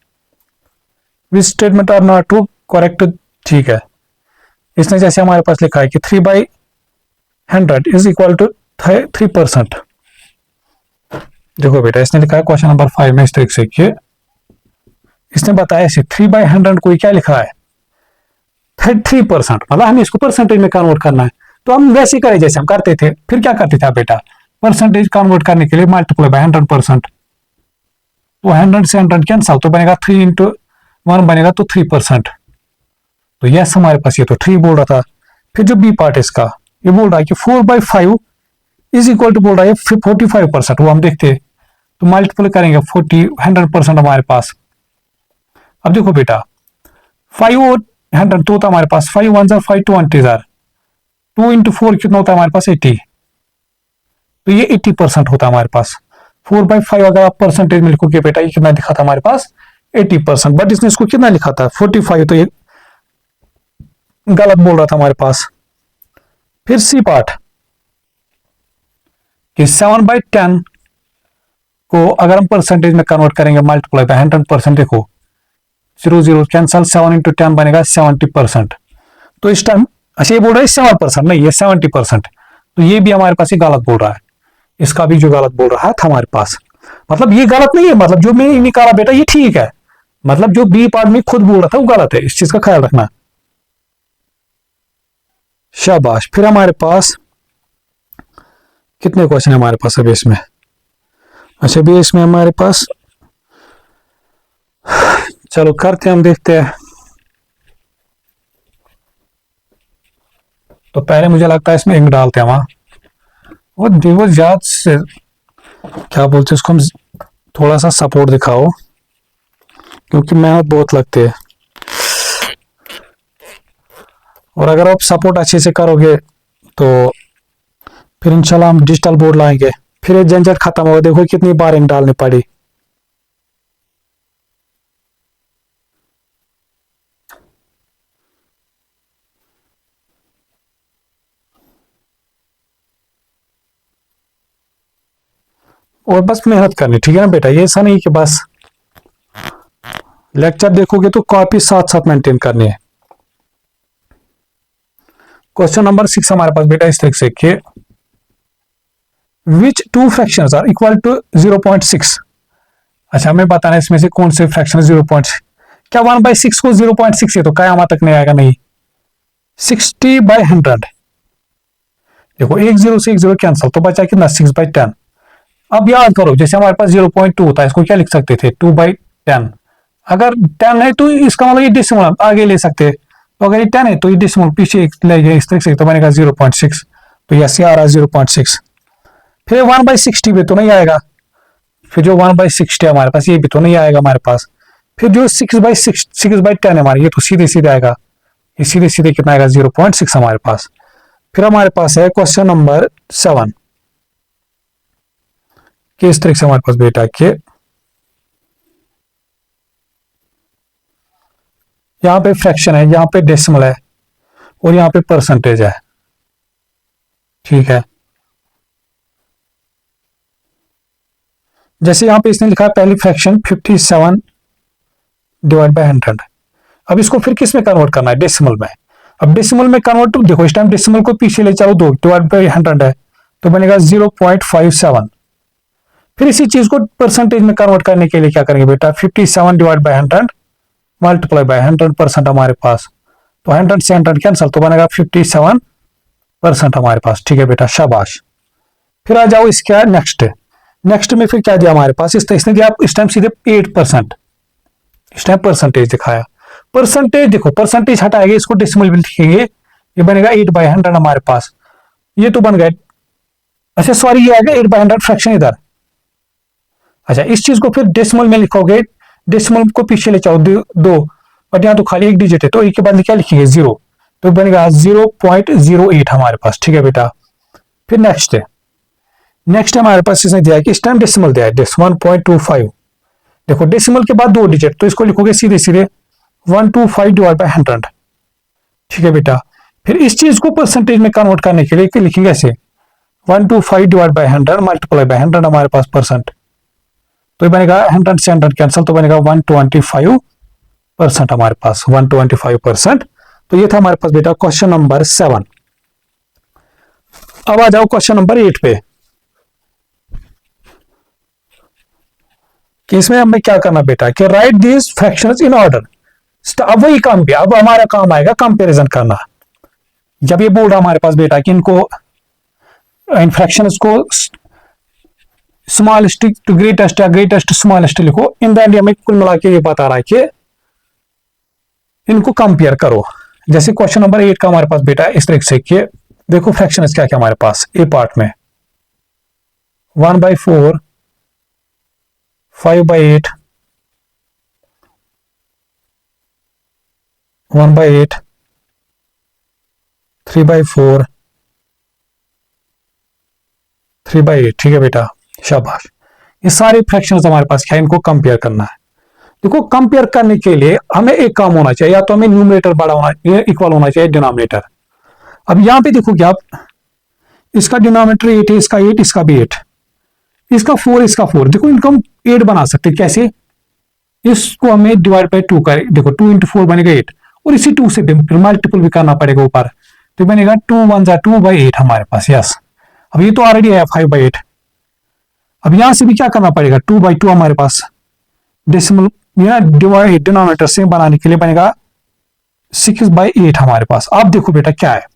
which statement are not true, correct। ठीक है, इसने जैसे हमारे पास लिखा है कि 3/100 इज इक्वल टू 3%। देखो बेटा इसने लिखा है क्वेश्चन नंबर 5 में इस तरीके से कि इसने बताया इसे 3/100 को क्या लिखा है 3%, मतलब हमें इसको परसेंटेज में कन्वर्ट करना है। तो हम वैसे करें जैसे हम करते थे, फिर क्या करते थे बेटा, परसेंटेज कन्वर्ट करने के लिए मल्टीप्लाई बाय 100%, तो 100 से 100 कैंसल, तो बनेगा 3 इंटू 1 बनेगा तो 3%। तो यस हमारे पास ये तो 3 बोल रहा था। फिर जो बी पार्ट है इसका, ये बोल रहा है कि 4/5 इज इक्वल टू बोल रहा है 45%, वो हम देखते तो मल्टीप्लाई करेंगे 100% हमारे पास। अब देखो बेटा 5 और 100 तो होता हमारे पास 5 1 जार 5 20 जार, 2 इंटू 4 कितना होता है हमारे पास 80, तो ये 80% होता है हमारे पास। 4/5 अगर आप परसेंटेज में लिखोगे बेटा, ये कितना लिखा था हमारे पास 80%, बट इसने इसको कितना लिखा था 45, तो ये गलत बोल रहा था हमारे पास। फिर सी पार्ट कि 7/10 को अगर हम परसेंटेज में कन्वर्ट करेंगे मल्टीप्लाई बाय 100%, देखो 0 0 कैंसल, 7 इंटू 10 बनेगा 70%। तो इस टाइम अच्छा ये बोल रहा है 7%, नहीं ये 70%, तो ये भी हमारे पास ही गलत बोल रहा है, इसका भी जो गलत बोल रहा था हमारे पास, मतलब ये गलत नहीं है, मतलब जो मैंने निकाला बेटा ये ठीक है, मतलब जो बी पार्ट में खुद बोल रहा था वो गलत है, इस चीज का ख्याल रखना। शाबाश। फिर हमारे पास कितने क्वेश्चन है हमारे पास अभी इसमें, अच्छा भी इसमें हमारे पास, चलो करते हैं हम, देखते हैं। तो पहले मुझे लगता है इसमें इंक डालते हैं वहां, वो ज्यादा से क्या बोलते हैं उसको, हम थोड़ा सा सपोर्ट दिखाओ क्योंकि मेहनत बहुत लगती है, और अगर आप सपोर्ट अच्छे से करोगे तो फिर इंशाल्लाह हम डिजिटल बोर्ड लाएंगे, फिर ये झंझट खत्म होगा। देखो कितनी बार इंक डालनी पड़ी। और बस मेहनत करनी, ठीक है ना बेटा, ये ऐसा नहीं कि बस लेक्चर देखोगे तो कॉपी साथ साथ मेंटेन करनी है। क्वेश्चन नंबर 6 हमारे पास बेटा इस तरीके से कि विच 2 फ्रैक्शंस आर इक्वल टू 0.6। अच्छा हमें बताना है इसमें से कौन से फ्रैक्शन 0.6, क्या 1/6 को 0.6 है तो कयामत तक नहीं आएगा, नहीं 60/100, देखो 1 0 से 1 0 कैंसल, तो बचा कितना 6/10। अब याद करो जैसे हमारे पास 0.2 होता है, इसको क्या लिख सकते थे 2/10, अगर 10 है तो इसका मतलब ये डेसिमल आगे ले सकते हैं, तो अगर ये 10 है तो ये डेसिमल पीछे ले गए इस तरह से, तो बनेगा 0.6, तो यस ये आ रहा है 0.6। फिर 1/60 पे तो नहीं आएगा, फिर जो 1/60 है हमारे पास ये भी तो नहीं आएगा हमारे पास। फिर जो 6/10 है हमारे, ये तो सीधे सीधे आएगा, ये सीधे सीधे कितना आएगा 0.6 हमारे पास। फिर हमारे पास है क्वेश्चन नंबर 7, कि इस तरह से हमारे पास बेटा के यहाँ पे फ्रैक्शन है, यहाँ पे डेसिमल है और यहाँ पे परसेंटेज है, ठीक है। जैसे यहाँ पे इसने लिखा है पहली फ्रैक्शन 57 डिवाइड बाय 100। अब इसको फिर किस में कन्वर्ट करना है, डेसिमल में। अब डेसिमल में कन्वर्ट, देखो इस टाइम डेसिमल को पीछे ले चलो, 2 डिवाइड बाय 100 है तो बनेगा 0.57। फिर इसी चीज को परसेंटेज में कन्वर्ट करने के लिए क्या करेंगे बेटा, 57 डिवाइड बाय 100 मल्टीप्लाई बाय 100% हमारे पास, तो 100 से 100 कैंसिल, तो बनेगा 57% हमारे पास, ठीक है बेटा शाबाश। फिर आ जाओ इसका नेक्स्ट में फिर क्या दिया हमारे पास, इसने दिया इस टाइम सीधे 8%, इस टाइम परसेंटेज दिखाया। परसेंटेज देखो, परसेंटेज हटाएंगे, इसको डेसिमल भी लिखेंगे, ये बनेगा 8/100 हमारे पास, ये तो बन गए। अच्छा सॉरी, ये आएगा 8/100 फ्रैक्शन इधर। अच्छा इस चीज को फिर डेसिमल में लिखोगे, डेसिमल को पीछे ले जाओ 2, बट यहाँ तो खाली एक डिजिट है, तो एक के बाद क्या लिखेंगे 0, तो बनेगा 0.08 हमारे पास, ठीक है बेटा। फिर नेक्स्ट हमारे पास इसने दिया है कि इस टाइम डेसिमल दिया है 1.25। देखो डेसिमल के बाद 2 डिजिट, तो इसको लिखोगे सीधे सीधे 125 डिवाइड बाय 100, ठीक है बेटा। फिर इस चीज को परसेंटेज में कन्वर्ट करने के लिए लिखेंगे ऐसे 125 डिवाइड बाय 100 मल्टीप्लाई बाय 100 हमारे पास परसेंट, तो ये बनेगा 100 से 100 कैंसिल, तो बनेगा 125% हमारे पास, 125%। तो ये था हमारे पास बेटा क्वेश्चन नंबर 7। अब आ जाओ क्वेश्चन नंबर 8 पे, कि इसमें हमें क्या करना बेटा, कि right these fractions in order. अब वही काम भी, अब हमारा काम आएगा कंपैरिजन करना। जब ये बोल रहा हमारे पास बेटा कि इनको इन फ्रैक्शंस को स्मॉलेस्ट टू ग्रेटेस्ट या ग्रेटेस्ट टू स्मॉलेस्ट लिखो, इन द एंड हमें कुल मिला के ये बता रहा है कि इनको कंपेयर करो। जैसे क्वेश्चन नंबर 8 का हमारे पास बेटा इस तरह से कि देखो फ्रैक्शंस क्या क्या हमारे पास, ए पार्ट में 1/4, 5/8, 1/8, 3/4, 3/8, ठीक है बेटा शाबाश। ये सारे फ्रैक्शंस हमारे पास क्या है, इनको कंपेयर करना है। देखो कंपेयर करने के लिए हमें एक काम होना चाहिए, या तो हमें न्यूमरेटर बड़ा होना, इक्वल होना चाहिए डिनोमिनेटर। अब यहां पे देखो क्या, इसका डिनोमिनेटर 8 है, इसका 8, इसका भी 8, इसका 4, इसका 4। देखो इनको हम 8 बना सकते, कैसे, इसको हमें डिवाइड बाय 2 करें, देखो 2 × 4 बनेगा 8, और इसी 2 से मल्टीपल भी करना पड़ेगा ऊपर, तो बनेगा 2 × 1 = 2/8 हमारे पास, यस। अब ये तो ऑलरेडी है 5/8। अब यहां से भी क्या करना पड़ेगा, 2/2 हमारे पास, डेसिमल डिवाइड डिनोमिनेटर से बनाने के लिए बनेगा 6/8 हमारे पास। अब देखो बेटा क्या है,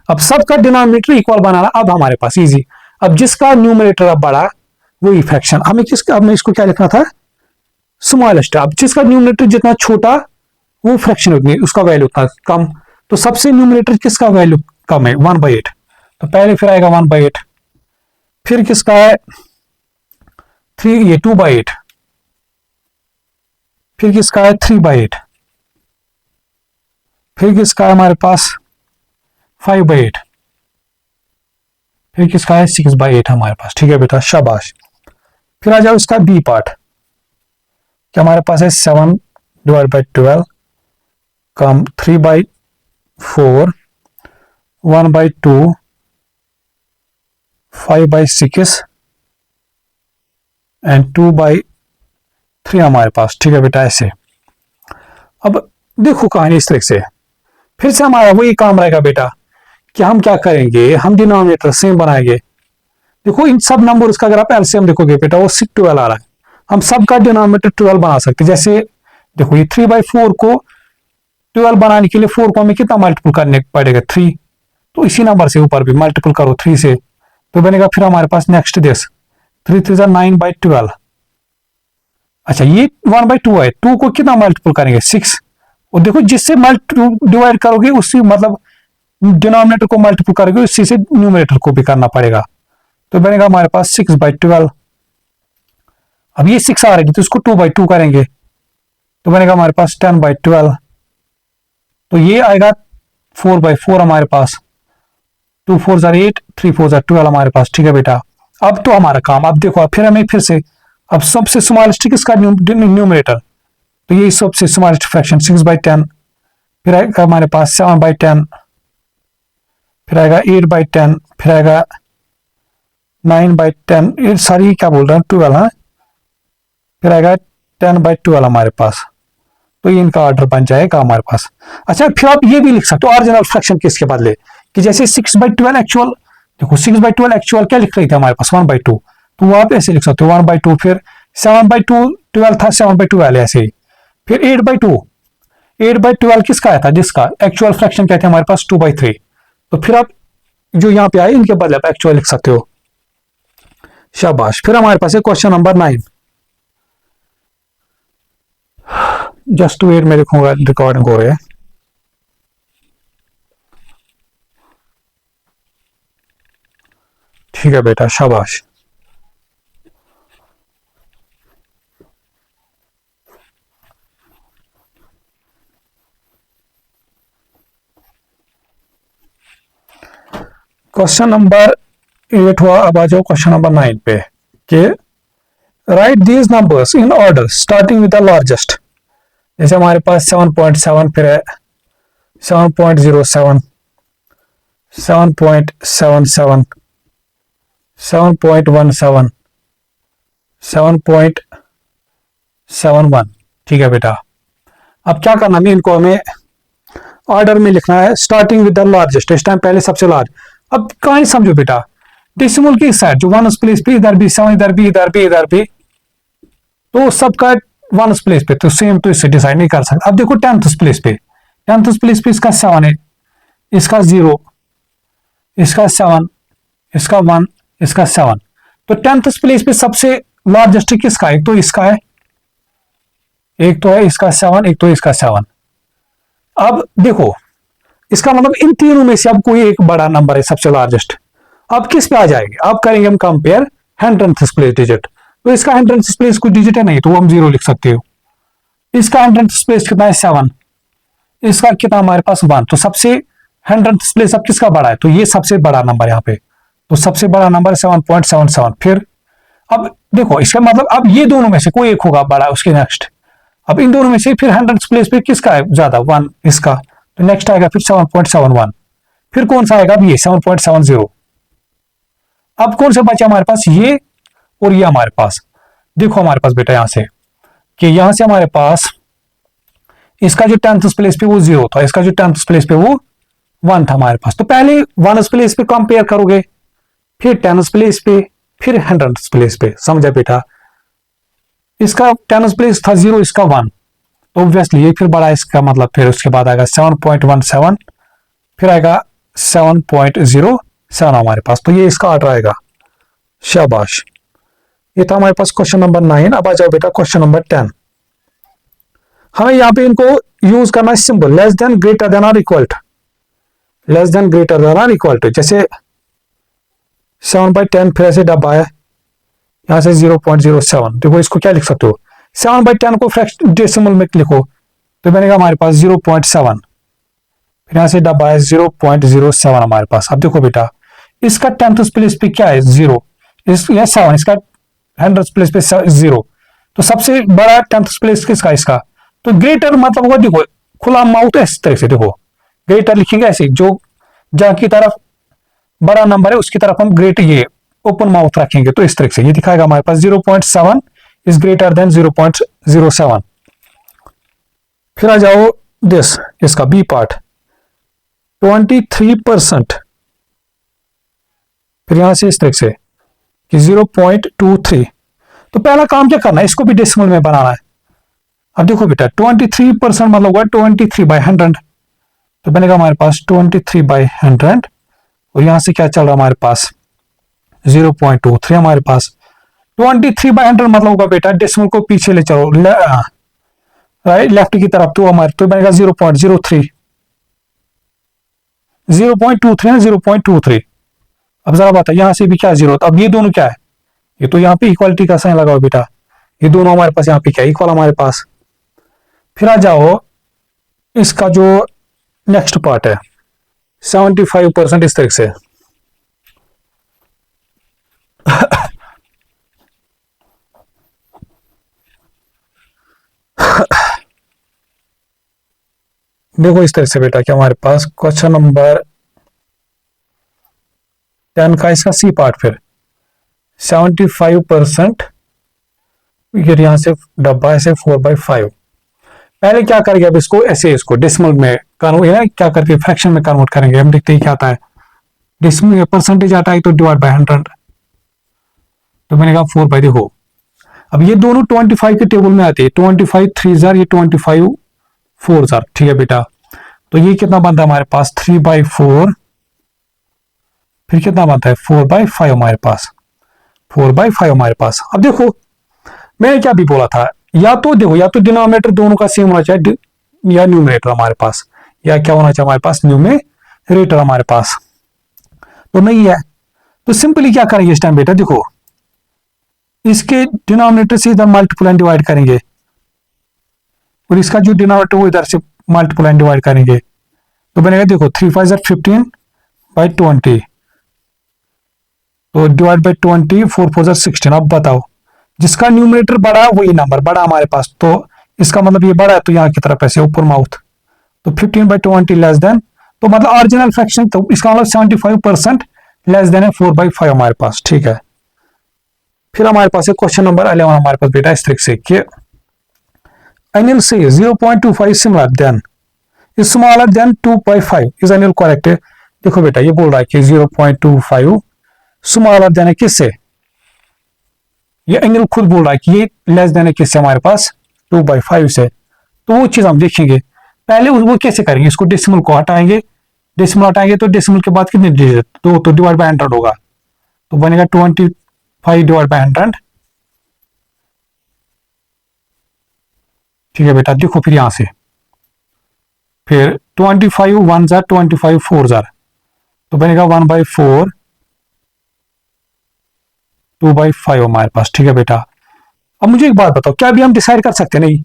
अब सबका डिनोमिनेटर इक्वल बनाना अब हमारे पास इजी। अब जिसका न्यूमरेटर अब बड़ा वही फ्रैक्शन, हमें किसका, हमें इसको क्या लिखना था, स्मॉलेस्ट। अब जिसका न्यूमरेटर जितना छोटा वो फ्रैक्शन उतनी, उसका वैल्यू उतना कम, तो सबसे न्यूमरेटर किसका वैल्यू कम है, 1/8, तो पहले फिर आएगा 1/8, फिर किसका है 2/8, फिर किसका है 3/8, फिर किसका है हमारे पास 5/8, फिर किसका है 6/8 हमारे पास, ठीक है बेटा शाबाश। फिर आ जाओ इसका बी पार्ट, क्या हमारे पास है 7 डिवाइड बाय 12 कम 3/4, 1/2, 5/6 एंड 2/3 हमारे पास, ठीक है बेटा ऐसे। अब देखो कहानी इस तरह से, फिर से हमारा वही काम रहेगा बेटा कि हम क्या करेंगे, हम डिनोमिनेटर सेम बनाएंगे। देखो इन सब नंबर्स का अगर आप एलसीएम देखोगे बेटा वो 12 आ रहा है, हम सबका डिनोमिनेटर 12 बना सकते हैं। जैसे देखो ये 3/4 को 12 बनाने के लिए 4 को हमें कितना मल्टीपल करने पड़ेगा 3, तो इसी नंबर से ऊपर भी मल्टीपल करो 3 से, तो बनेगा फिर हमारे पास नेक्स्ट दिस 3 × 3 = 9/12। अच्छा ये 1/2 है, 2 को कितना मल्टीपल करेंगे 6, और देखो जिससे डिवाइड करोगे उससे मतलब डिनोमिनेटर को मल्टीपल करोगे उसी से न्यूमरेटर को भी करना पड़ेगा, तो बनेगा हमारे पास 6/12। अब ये 6 आ रही तो इसको 2/2 करेंगे तो बनेगा हमारे पास 10/12, तो ये आएगा 4/4 हमारे पास, 2 4 8, 3 4 12 हमारे पास। ठीक है बेटा, अब तो हमारा काम, अब देखो फिर हमें फिर से अब सबसे स्मॉलेस्ट किसका न्यूमरेटर, तो ये सबसे स्मॉलेस्ट फ्रैक्शन 6/10, फिर आएगा हमारे पास 7/10, फिर आएगा 8/10, फिर आएगा 9/10, ये सारी क्या बोल रहा हूँ 12, हाँ, फिर आएगा 10/12 हमारे पास, तो ये इनका ऑर्डर बन जाएगा हमारे पास। अच्छा फिर आप ये भी लिख सकते हो ऑरिजिनल फ्रैक्शन के इसके बदले, कि जैसे 6/12 एक्चुअल, देखो 6/12 एक्चुअल क्या लिख रही थी हमारे पास 1/2, तो वो आप ऐसे लिख सकते हो 1/2, फिर 7/2 12 था 7/12 ऐसे ही, फिर 8/2, 8/12 किसका आया था, जिसका एक्चुअल फ्रैक्शन क्या थे हमारे पास 2/3, तो फिर आप जो यहाँ पे आए इनके बदले आप एक्चुअल लिख सकते हो। शाबाश। फिर हमारे पास है क्वेश्चन नंबर 9, जस्ट वेट मैं लिखूंगा, रिकॉर्डिंग हो रही है। ठीक है बेटा, शाबाश। क्वेश्चन नंबर 8 हुआ, अब आ जाओ क्वेश्चन नंबर 9 पे, कि right these numbers in order starting with the largest. जैसे हमारे पास 7.7, फिर है 7.07, 7.77, 7.17, 7.71। ठीक है बेटा, अब क्या करना है, इनको हमें ऑर्डर में लिखना है स्टार्टिंग विद द लार्जेस्ट, इस टाइम पहले सबसे लार्ज। अब कहानी समझो बेटा, डेसिमल की साइड जो 1 प्लेस पे, इधर भी 7, इधर भी, इधर भी, इधर भी, तो सबका 1 प्लेस पे, तो सेम तो इससे डिसाइड नहीं कर सकते। अब देखो 10th प्लेस पे, 10th प्लेस पे इसका 7 है, इसका 0, इसका 7, इसका 1, इसका 7, तो 10th प्लेस पे सबसे लार्जेस्ट किसका है, एक तो इसका है, एक तो है इसका 7, एक तो इसका 7। अब देखो इसका मतलब इन तीनों में से अब कोई एक बड़ा नंबर है सबसे लार्जेस्ट। अब किस पे आ जाएंगे, अब करेंगे हम कंपेयर 100th प्लेस डिजिट, तो इसका 100th प्लेस कोई डिजिट है नहीं, तो हम 0 लिख सकते हो। इसका 100th प्लेस कितना है 7, इसका कितना हमारे पास 1, तो सबसे 100th प्लेस अब किसका बड़ा है, तो ये सबसे बड़ा नंबर यहाँ पे, तो सबसे बड़ा नंबर 7.77। फिर अब देखो इसका मतलब अब ये दोनों में से कोई एक होगा बड़ा, उसके नेक्स्ट, अब इन दोनों में से फिर 100th प्लेस पे किसका है ज्यादा, 1 इसका, तो नेक्स्ट आएगा फिर 7.71, फिर कौन सा आएगा, अब ये 7.70। अब कौन सा बचा हमारे पास, ये और ये हमारे पास। देखो हमारे पास बेटा यहां से, कि यहां से हमारे पास इसका जो 10th प्लेस पे वो 0 था, इसका जो 10th प्लेस पे वो 1 था हमारे पास, तो पहले 1st प्लेस पे कंपेयर करोगे, फिर 10th प्लेस पे, फिर 100th प्लेस पे, समझा बेटा। इसका 10th प्लेस था 0, इसका 1, तो ऑब्वियसली ये फिर बड़ा, इसका मतलब फिर उसके बाद आएगा 7.17, फिर आएगा 7.07 हमारे पास, तो ये इसका ऑर्डर आएगा। शाबाश, ये था हमारे पास क्वेश्चन नंबर 9। अब आ जाओ बेटा क्वेश्चन नंबर 10। हमें यहाँ पे इनको यूज करना है symbol less than greater than और equal to, less than greater than और इक्वल टू, जैसे 7/10, फिर ऐसे डब्बा है यहां से 0.07, देखो इसको क्या लिख सकते हो, 7/10 को फ्रैक्शन डेसिमल में लिखो तो बनेगा हमारे पास 0.7, फिर यहां से डब्बा है 0.07 हमारे पास। अब देखो बेटा इसका 10th प्लेस पे क्या है 0, इस 7, इसका 100th प्लेस पे 0, तो सबसे बड़ा 10th प्लेस किसका, इसका, तो ग्रेटर मतलब होगा, देखो खुला माउथ है इस तरह से, देखो ग्रेटर लिखेंगे ऐसे, जो जहां की तरफ बड़ा नंबर है उसकी तरफ हम ग्रेट ये ओपन माउथ रखेंगे, तो इस तरह से ये दिखाएगा हमारे पास 0.7 इज ग्रेटर देन 0.07। फिर आ जाओ दिस, इसका बी पार्ट 23%, फिर यहां से इस तरह से कि 0.23, तो पहला काम क्या करना है, इसको भी डेसिमल में बनाना है। अब देखो बेटा 23% मतलब हुआ 23/100, तो बनेगा हमारे पास 23/100, और यहां से क्या चल रहा है हमारे पास 0.23 हमारे पास, 23/100 मतलब होगा बेटा, डेसिमल को पीछे ले चलो, राइट लेफ्ट की तरफ, तो हमारे तो बनेगा 0.03, 0.23 ना, 0.23। अब जरा बता, यहां से भी क्या जीरो, अब ये दोनों क्या है, ये तो यहाँ पे इक्वालिटी का साइन लगाओ बेटा, ये दोनों हमारे पास यहाँ पे क्या इक्वल हमारे पास। फिर आ जाओ इसका जो नेक्स्ट पार्ट है 75% इस तरीके से। देखो इस तरह से बेटा कि हमारे पास क्वेश्चन नंबर 10 का इसका सी पार्ट, फिर 75% यहां से डब्बा ऐसे 4/5। पहले क्या करेंगे, अब इसको ऐसे, इसको डेसिमल में कन्वर्ट है, क्या करके फ्रैक्शन में कन्वर्ट करेंगे, हम देखते हैं क्या आता है। डेसिमल परसेंटेज आता है तो डिवाइड बाय 100, तो मैंने कहा 4/, देखो अब ये दोनों 25 के टेबल में आते हैं, 25 3 ये 25 4, ठीक है बेटा। तो ये कितना बनता है हमारे पास 3/4, फिर कितना बनता है 4/5 हमारे पास, 4/5 हमारे पास। अब देखो मैंने क्या भी बोला था, या तो देखो, या तो डिनोमिनेटर दोनों का सेम होना चाहिए, या न्यूमरेटर हमारे पास, या क्या होना चाहिए हमारे पास, न्यूमरेटर हमारे पास तो नहीं है। तो सिंपली क्या करेंगे इस टाइम बेटा, देखो इसके डिनोमिनेटर से इधर मल्टीप्लाई डिवाइड करेंगे, और इसका जो डिनोमिनेटर वो इधर से मल्टीप्लाई डिवाइड करेंगे, तो बनेगा देखो 3 5 15/20, तो डिवाइड बाई 20, 4 4 16। अब बताओ जिसका न्यूमरेटर बड़ा है वही नंबर बड़ा हमारे पास, तो इसका मतलब ये बड़ा है तो यहाँ की तरफ ऐसे ऊपर माउथ, तो 15/20 लेस देन, तो मतलब ऑरिजिनल फ्रैक्शन, तो इसका मतलब 75% लेस देन है 4/5 हमारे पास, ठीक है। फिर हमारे पास है क्वेश्चन नंबर 11 हमारे पास बेटा इस तरीके से कि अनिल से 0.25 similar than smaller than 2/5 is Anil correct. देखो बेटा ये बोल रहा है कि 0.25 स्मॉलर देन है किससे, ये अनिल खुद बोल रहा है कि ये लेस देन है किससे हमारे पास 2/5 से। तो वो चीज हम देखेंगे, पहले वो कैसे करेंगे, इसको डेसिमल को हटाएंगे, डेसिमल हटाएंगे तो डेसिमल के बाद कितने डिजिट, तो डिवाइड बाय 100 होगा, तो बनेगा 25 डिवाइड बाय 100, ठीक है बेटा। देखो फिर यहां से फिर 25 1 जार 25 4 जार, तो बनेगा 1/4 2/5 हमारे पास, ठीक है बेटा। अब मुझे एक बात बताओ, क्या अभी हम डिसाइड कर सकते हैं, नहीं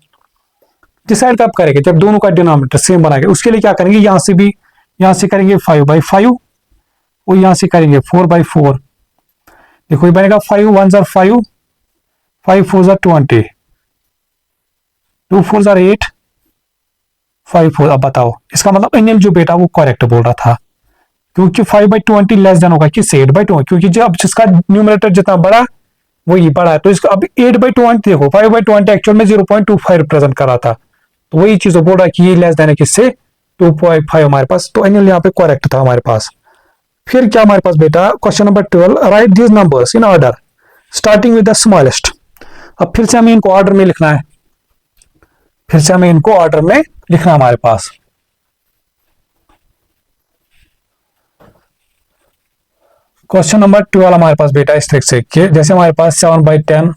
डिसाइड कब करेंगे, जब दोनों का डिनोमिनेटर सेम बनाएंगे, उसके लिए क्या करेंगे, यहां से भी, यहां से करेंगे 5/5 और यहां से करेंगे 4/4। देखो ये बनेगा 5 1 जार 5, 5 4 जार 20, 2 4 जार 8, 5 4। अब बताओ इसका मतलब एनएम जो बेटा वो करेक्ट बोल रहा था, क्योंकि 5/20 लेस देन होगा किससे 8/20, क्योंकि जब जिसका न्यूमरेटर जितना बड़ा वही बड़ा है, तो इसका अब 8/20 देखो 5/20 एक्चुअल में 0.25 रिप्रेजेंट कर रहा था, तो वही चीज बोल रहा है कि ये लेस देन है किससे 2/5 हमारे पास, तो एनुअल यहाँ पे करेक्ट था हमारे पास। फिर क्या हमारे पास बेटा question number 12, right these numbers in order starting with the smallest. अब फिर से हमें इनको ऑर्डर में लिखना है, फिर से हमें इनको ऑर्डर में लिखना है हमारे पास। क्वेश्चन नंबर 12 हमारे पास बेटा इस तरीके से कि जैसे हमारे पास 7/10,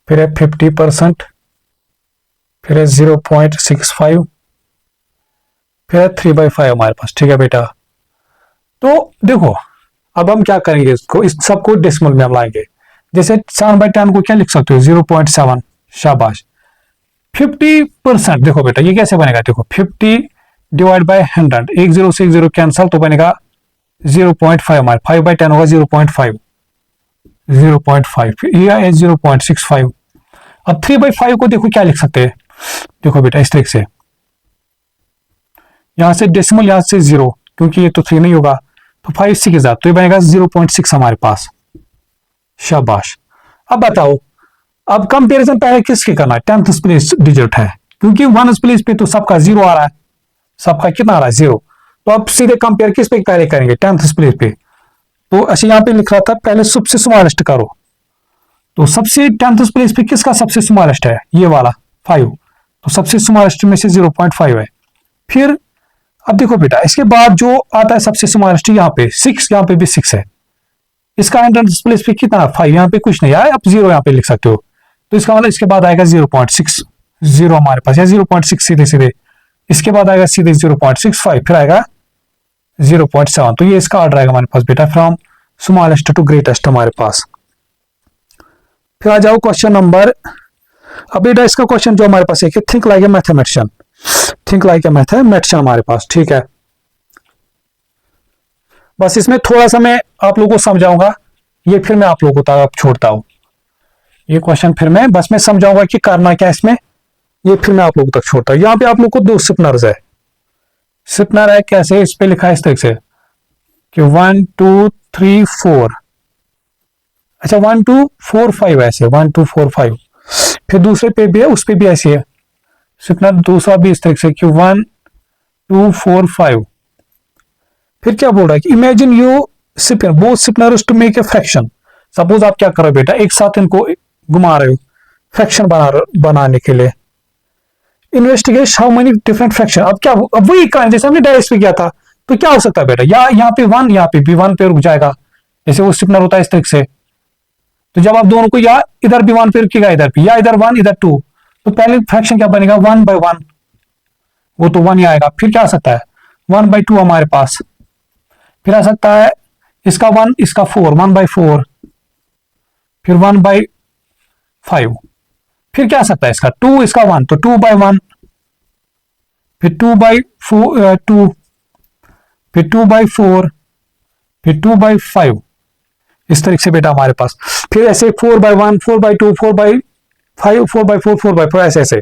फिर है 50%, फिर है 0.65, फिर है 3/5 हमारे पास, ठीक है बेटा। तो देखो अब हम क्या करेंगे, इसको इस सबको डेसिमल में हम लाएंगे, जैसे 7/10 को क्या लिख सकते हो 0.7, शाबाश। 50% देखो बेटा ये कैसे बनेगा, देखो 50 डिवाइड बाय 100, एक जीरो से एक जीरो कैंसल, तो बनेगा 0.5 हमारे 5/10 होगा 0.5, 0.5 ये है 0.65। अब 3/5 को देखो क्या लिख सकते हैं, देखो बेटा इस तरीके से, यहां से डेसिमल यहां से 0, क्योंकि ये तो 3 नहीं होगा, तो 5 6 के साथ तो ये बनेगा 0.6 हमारे पास, शाबाश। अब बताओ अब कंपैरिजन पहले किसके करना है, 10th प्लेस डिजिट है, क्योंकि 1st प्लेस पे तो सबका 0 आ रहा है, सबका कितना आ रहा है 0, तो अब सीधे कंपेयर किस पे पहले करेंगे 10th प्लेस पे, तो ऐसे यहां पे लिख रहा था पहले सबसे स्मॉलेस्ट करो, तो सबसे 10th प्लेस पे किसका सबसे स्मॉलेस्ट है, ये वाला 5, तो सबसे स्मॉलेस्ट में से 0.5 है। फिर अब देखो बेटा इसके बाद जो आता है सबसे स्मॉलेस्ट यहाँ पे 6, यहाँ पे भी 6 है, इसका एंट्रेंस प्लेस पे कितना 5, यहाँ पे कुछ नहीं आया, आप 0 यहाँ पे लिख सकते हो। तो इसका मतलब इसके बाद आएगा 0.60 हमारे पास, या 0.6 सीधे सीधे। इसके बाद आएगा सीधे 0.65, फिर आएगा 0.7। तो ये इसका ऑर्डर आएगा हमारे पास बेटा फ्रॉम स्मॉलेस्ट टू ग्रेटेस्ट हमारे पास। फिर आ जाओ क्वेश्चन नंबर, अब बेटा इसका क्वेश्चन जो हमारे पास है कि think like a mathematician, think like a mathematician हमारे पास, ठीक है। बस इसमें थोड़ा सा मैं आप लोगों को समझाऊंगा, ये फिर मैं आप लोगों तक छोड़ता हूं ये क्वेश्चन, फिर मैं बस मैं समझाऊंगा कि करना क्या इसमें, ये फिर मैं आप लोगों तक छोड़ता हूं। यहाँ पे आप लोग को 2 स्पिनर्स है, स्पिनर है कैसे, इस पे लिखा है इस तरह से कि 1 2 3 4, अच्छा 1 2 4 5 ऐसे 1 2 4 5। फिर दूसरे पे भी है, उस पे भी ऐसी है स्पिनर, दूसरा भी इस तरह से कि 1 2 4 5। फिर क्या बोल रहा है कि imagine you spin both spinners to make a fraction. Suppose आप क्या करो बेटा, एक साथ इनको घुमा रहे हो फ्रैक्शन बनाने के लिए। Investigate how many different fraction. अब क्या, अब वही कारण जैसे हमने डायरेक्ट पे किया था, तो क्या हो सकता है बेटा, या यहाँ पे 1, यहाँ पे भी 1 पे रुक जाएगा, जैसे वो स्पिनर होता है इस तरीके से। तो जब आप दोनों को या इधर भी 1 पे रुकेगा, इधर भी, या इधर 1 इधर 2, तो पहले फ्रैक्शन क्या बनेगा 1/1, वो तो 1 ही आएगा। फिर क्या आ सकता है 1/2 हमारे पास, फिर आ सकता है इसका 1 इसका 4 1/4, फिर 1/5, फिर क्या आ सकता है इसका 2 इसका 1 तो 2/1, फिर 2/2, फिर 2/4, फिर 2/5, इस तरीके से बेटा हमारे पास। फिर ऐसे 4/1 4/2 4/5 4/4 4/4 ऐसे ऐसे।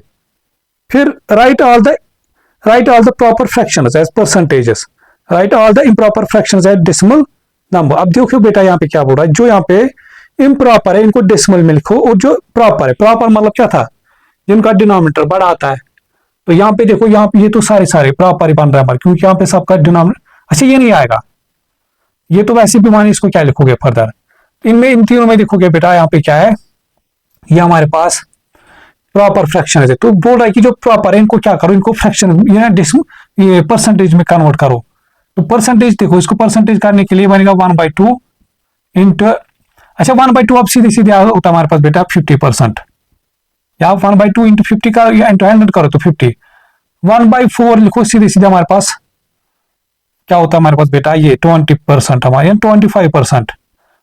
फिर write all the proper fractions as percentages, write all the improper fractions as decimal number. अब देखो बेटा यहाँ पे क्या बोल रहा है, जो यहाँ पे इम्प्रॉपर है इनको डेसिमल में लिखो, और जो प्रॉपर है, प्रॉपर मतलब क्या था, जिनका डिनोमिनेटर बड़ा आता है। तो यहाँ पे देखो, यहाँ पे ये तो सारे प्रॉपर ही बन रहा है हमारे, क्योंकि यहाँ पे सबका डिनोमिनेटर, अच्छा ये नहीं आएगा, ये तो वैसे भी मानी, इसको क्या लिखोगे फर्दर, इनमें इन तीनों में देखोगे बेटा यहाँ पे क्या है, ये हमारे पास प्रॉपर फ्रैक्शन है। तो बोल रहा है कि जो प्रॉपर है इनको क्या करो, इनको फ्रैक्शन ये परसेंटेज में कन्वर्ट करो। तो परसेंटेज देखो, इसको परसेंटेज करने के लिए बनेगा 1/2 इंटू, अच्छा 1/2 अब सीधे सीधे होता है हमारे पास बेटा 50%, या 1/2 इंटू 50 का इंटू 100 करो तो 50। 1/4 लिखो सीधे सीधे, हमारे पास क्या होता है हमारे पास बेटा, ये 20% हमारे 25%।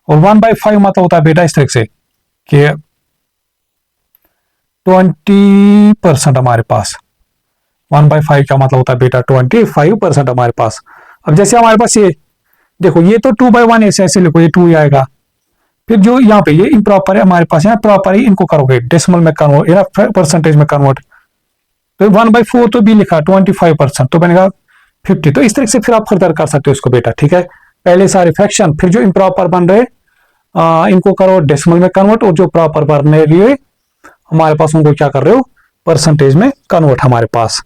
और 1/5 मतलब होता है बेटा इस तरह से कि 20% हमारे पास, 1/5 का मतलब होता है बेटा 25% हमारे पास। अब जैसे हमारे पास ये देखो, ये तो 2/1 ऐसे ऐसे लिखो, ये 2 ही आएगा। फिर जो यहाँ पे ये इम्प्रॉपर है हमारे पास, यहाँ प्रॉपर ही इनको करोगे डेसिमल में कन्वर्ट या परसेंटेज में कन्वर्ट। तो 1/4 तो भी लिखा 25%, तो बनेगा 50। तो इस तरह से फिर आप फर्दर कर सकते हो इसको बेटा, ठीक है। पहले सारे फ्रैक्शन, फिर जो इम्प्रॉपर बन रहे इनको करो डेसिमल में कन्वर्ट, और जो प्रॉपर बनने लिए हमारे पास उनको क्या कर रहे हो, परसेंटेज में कन्वर्ट हमारे पास।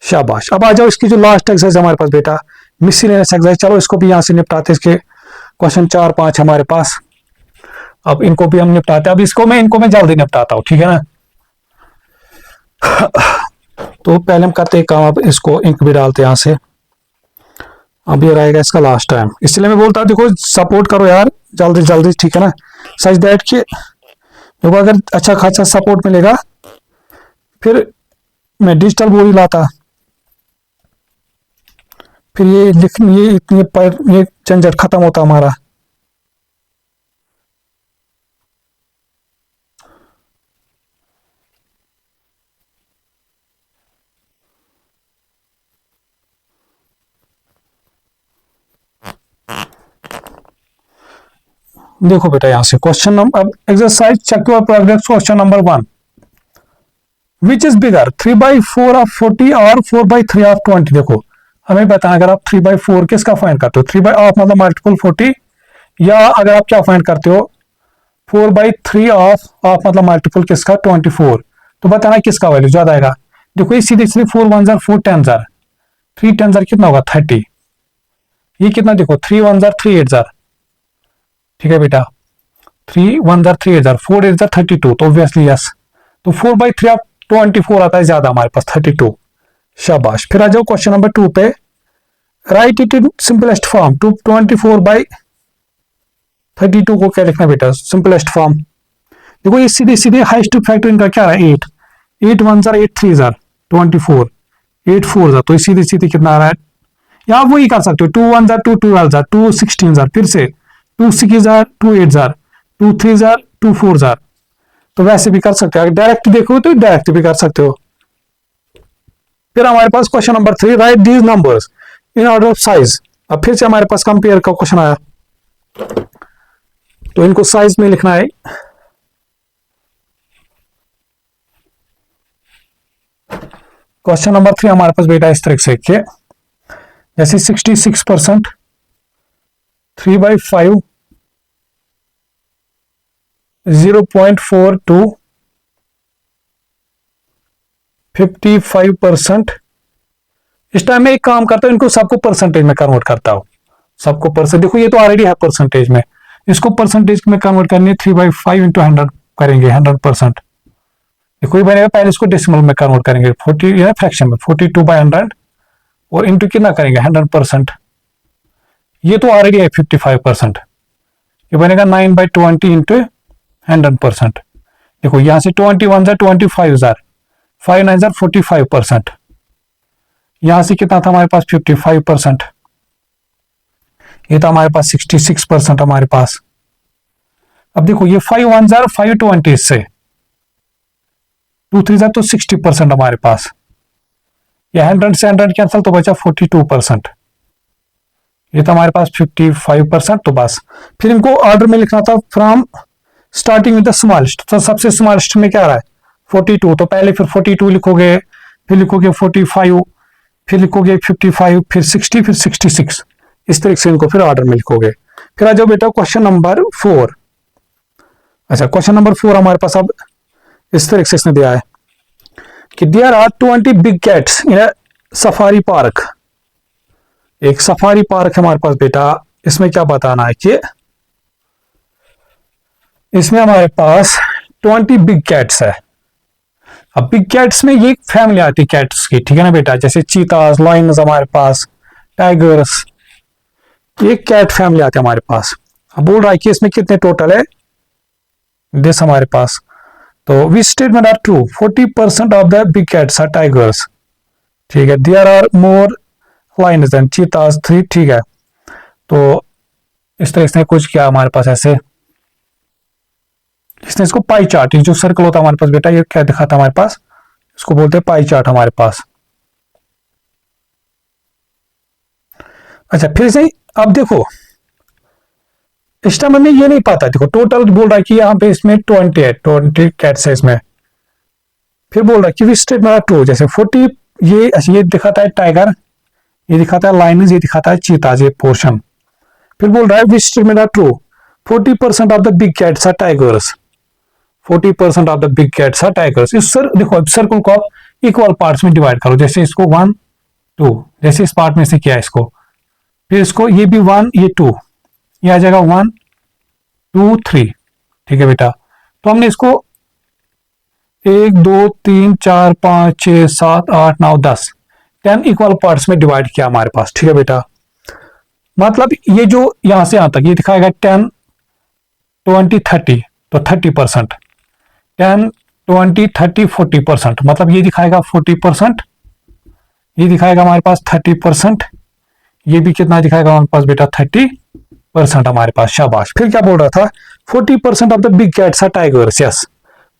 शाबाश। अब आ जाओ इसकी जो लास्ट एक्सरसाइज हमारे पास बेटा, मिसलेनियस एक्सरसाइज। चलो इसको भी यहां से निपटाते, इसके क्वेश्चन 4 5 हमारे पास। अब इनको भी हम निपटाते हैं, अब इनको मैं जल्दी निपटाता हूं, ठीक है ना। तो पहले हम करते हैं काम, अब इसको इंक भी डालते हैं यहां से। अब ये रहेगा इसका लास्ट टाइम, इसलिए मैं बोलता हूं देखो सपोर्ट करो यार जल्दी जल्दी, ठीक है ना। सच दैट कि देखो अगर अच्छा खासा सपोर्ट मिलेगा फिर मैं डिजिटल बोर्ड लाता, फिर ये लिखने ये इतनी पर ये झंझट खत्म होता हमारा। देखो बेटा यहां से question number exercise check your progress. Question number 1, which is bigger 3/4 of 40 or 4/3 of 20। देखो हमें बताना, अगर आप 3/4 किसका फाइंड करते हो, 3 ऑफ मतलब मल्टीपल 40, या अगर आप क्या फाइंड करते हो 4/3 ऑफ मतलब मल्टीपल किसका 24, तो बताना किसका वैल्यू ज्यादा आएगा। देखो ये सीधे सीधे 4 1 जार 4 10 जार 3 10 जार कितना होगा 30, ये कितना देखो 3 1 जार 3 8 जार, ठीक है बेटा 3 1 जार 3 8 जार 4 8 जार 32, तो ऑब्वियसली यस। तो 4/3 ऑफ 24 आता है ज्यादा हमारे पास 32। शाबाश। फिर आ जाओ क्वेश्चन नंबर 2 पे, right it in simplest form. 24 32 को क्या लिखना बेटा, सिंपलेस्ट फॉर्म। देखो ये सीधे सीधे हाइस्ट फैक्टर इनका क्या है 8, 8 1 जार 8 3 जार 24, 8 4 जार, तो सीधे सीधे कितना आ रहा है, या आप वही कर सकते हो 2 1 जार 2 12 जार 2 16 जार, फिर से 2 6 जार 2 8 जार 2 3 जार 2 4 जार, तो वैसे भी कर सकते हो। अगर डायरेक्ट देखो तो डायरेक्ट भी कर सकते हो। फिर हमारे पास question number 3, write these numbers in order of size. अब फिर से हमारे पास कंपेयर का क्वेश्चन आया, तो इनको साइज में लिखना है। क्वेश्चन नंबर 3 हमारे पास बेटा इस तरह से कि जैसे 66%, 3/5, 0.42, 55%। इस टाइम में एक काम करता हूं, इनको सबको परसेंटेज में कन्वर्ट करता हूं, सबको परसेंट। देखो ये तो ऑलरेडी है परसेंटेज में, इसको परसेंटेज में कन्वर्ट करनी है, 3/5 इंटू 100 करेंगे 100%। देखो ये बनेगा, पहले इसको डेसिमल में कन्वर्ट करेंगे 40 या फ्रैक्शन में 42/100 और इंटू कितना करेंगे 100%। ये तो ऑलरेडी है 55%, ये बनेगा 9/20 इंटू 100%। देखो यहां से 21 जार 25 जार 5 9 जार 45%, यहां से कितना था हमारे पास 55%, ये था हमारे पास 66% हमारे पास। अब देखो ये 5 1 जार 520 से 2 3 जार तो 60% हमारे पास, या 100 से 100 कैंसल तो बचा 42%, ये था हमारे पास 55%। तो बस फिर इनको ऑर्डर में लिखना था from starting with the smallest, तो सबसे स्मॉलेस्ट में क्या आ रहा है 42, तो पहले फिर 42 लिखोगे, फिर लिखोगे 45, फिर लिखोगे 55, फिर 60, फिर 66, इस तरीके से इनको फिर ऑर्डर में लिखोगे। फिर आ जाओ बेटा क्वेश्चन नंबर 4। अच्छा क्वेश्चन नंबर 4 हमारे पास अब इस तरीके से इसने दिया है कि there are 20 big cats in a safari park. एक सफारी पार्क है हमारे पास बेटा, इसमें क्या बताना है कि इसमें हमारे पास 20 बिग कैट्स है। अब बिग कैट्स में ये फैमिली आती है कैट्स की, ठीक है ना बेटा, जैसे चीतास, लायंस हमारे पास, टाइगर्स, ये कैट फैमिली आती है हमारे पास। अब बोल रहा है कि इसमें कितने टोटल है दिस हमारे पास, तो which statement are true, 40% of the big cats are tigers, ठीक है, there are more lions than cheetahs 3, ठीक है। तो इस तरह से कुछ किया हमारे पास ऐसे, इसने इसको पाई चार्ट, जो सर्कल होता है हमारे पास बेटा, ये क्या दिखाता है हमारे पास, इसको बोलते हैं पाई चार्ट हमारे पास। अच्छा फिर से अब देखो इस टाइम हमें ये नहीं पता, देखो टोटल बोल रहा है कि यहाँ पे इसमें 20 है, 20 कैट्स है इसमें। फिर बोल रहा है कि विच स्टेट में ट्रू, जैसे 40 ये दिखाता है टाइगर, ये दिखाता है लायंस, ये दिखाता है चीताज, ये पोर्शन। फिर बोल रहा है which statement true, 40% of the big cats are tigers, 40% of the big cats are tigers. इस देखो सर्कल को आप इक्वल पार्ट्स में डिवाइड करो, जैसे इसको 1 2, जैसे इस पार्ट में से किया इसको, फिर इसको ये भी 1 ये 2, ये आ जाएगा 1 2 3, ठीक है बेटा। तो हमने इसको 1 2 3 4 5 6 7 8 9 10 इक्वल पार्ट्स में डिवाइड किया हमारे पास, ठीक है बेटा। मतलब ये जो यहां से यहां तक ये दिखाएगा 10 20 30, तो 30%, 10 20 30 40%, मतलब ये दिखाएगा 40%, ये दिखाएगा हमारे पास 30%, ये भी कितना दिखाएगा हमारे पास बेटा 30% हमारे पास, शाबाश। फिर क्या बोल रहा था 40% of the big cats are tigers, yes,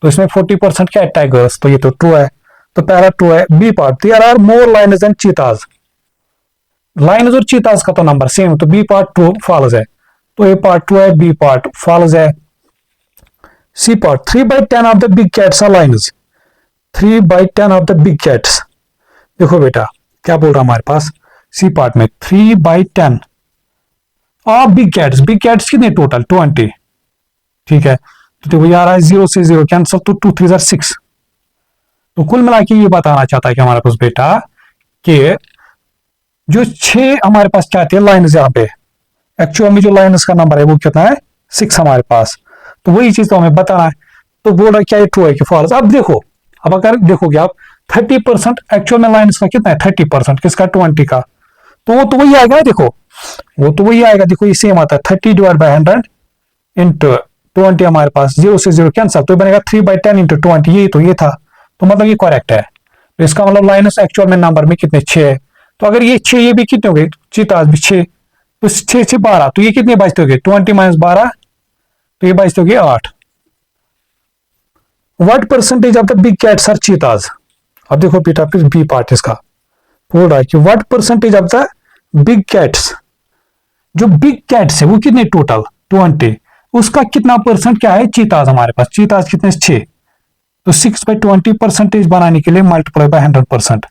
तो इसमें 40% क्या है टाइगर्स, तो ये तो ट्रू है, तो पहला ट्रू है। B part, there are more lions than cheetahs, lions और चीताज का तो नंबर सेम, तो बी पार्ट ट्रू फॉल्स है, तो ए पार्ट ट्रू है, बी पार्ट फॉल्स है। C part, 3/10 of the big cats are lions, 3/10 of the big cats, देखो बेटा क्या बोल रहा हमारे पास सी पार्ट में 3/10 ऑफ बिग कैट्स कितने टोटल 20, ठीक है। तो देखो यार 0 से 0 कैंसल, तो 2 3 6, तो कुल मिला के ये बताना चाहता है कि हमारे पास बेटा कि जो 6 हमारे पास क्या आती है लाइन्स, यहाँ पे एक्चुअल में जो लाइन्स का नंबर है वो कितना है 6 हमारे पास, तो वही चीज तो हमें बताना है। तो बोल रहा है क्या ये ट्रू है कि फॉल्स। अब देखो, अब अगर देखोगे आप 30% एक्चुअल में लाइन्स का कितना है 30%, किसका 20 का, तो वो तो वही आएगा, देखो वो तो वही आएगा, देखो ये सेम आता है 30 डिवाइड बाय 100, इंटू 20 हमारे पास, 0 से 0 कैंसिल, तो बनेगा 3/10 इंटू 20, ये तो ये था, तो मतलब ये करेक्ट है। तो इसका मतलब लाइनस एक्चुअल में नंबर में कितने 6 है, तो अगर ये 6, ये भी कितने हो गए, चीताज भी 6, तो 6 से 12, तो ये कितने बचते हो गए, 20 माइनस 12, तो ये बचते हो गए 8। What percentage of the big cats are cheetahs. अब देखो बेटा फिर बी पार्ट इसका बोल रहा है कि what percentage of the big cats, जो बिग कैट्स है वो कितने टोटल 20, उसका कितना परसेंट क्या है चीताज हमारे पास, चीताज कितने 6, तो 6/20 परसेंटेज बनाने के लिए मल्टीप्लाई बाय 100%,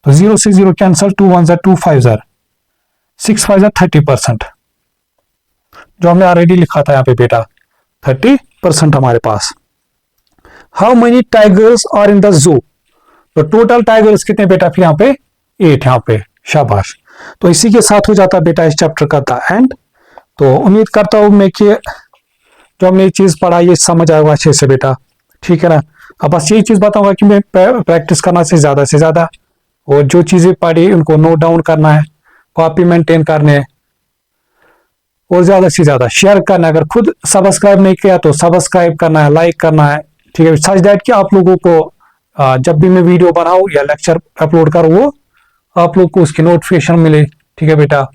तो 0 से 0 कैंसिल, 2 1 जार 2 5 जार 6 5 जार 30%, जो हमने ऑलरेडी लिखा था यहाँ पे बेटा 30% हमारे पास। How many tigers are in the zoo, तो टोटल टाइगर्स कितने बेटा, फिर यहाँ पे 8, यहाँ पे शाबाश। तो इसी के साथ हो जाता है बेटा इस चैप्टर का द एंड। तो उम्मीद करता हूं मैं कि जो हमने ये चीज पढ़ा ये समझ आएगा अच्छे से बेटा, ठीक है ना। अब बस यही चीज बताऊंगा कि मैं प्रैक्टिस करना से ज्यादा, और जो चीजें पढ़ी उनको नोट डाउन करना है, कॉपी मेंटेन करने, और ज्यादा से ज्यादा शेयर करना है। अगर खुद सब्सक्राइब नहीं किया तो सब्सक्राइब करना है, लाइक करना है, ठीक है, सच दैट कि आप लोगों को जब भी मैं वीडियो बनाऊं या लेक्चर अपलोड करूं वो आप लोग को उसकी नोटिफिकेशन मिले, ठीक है बेटा।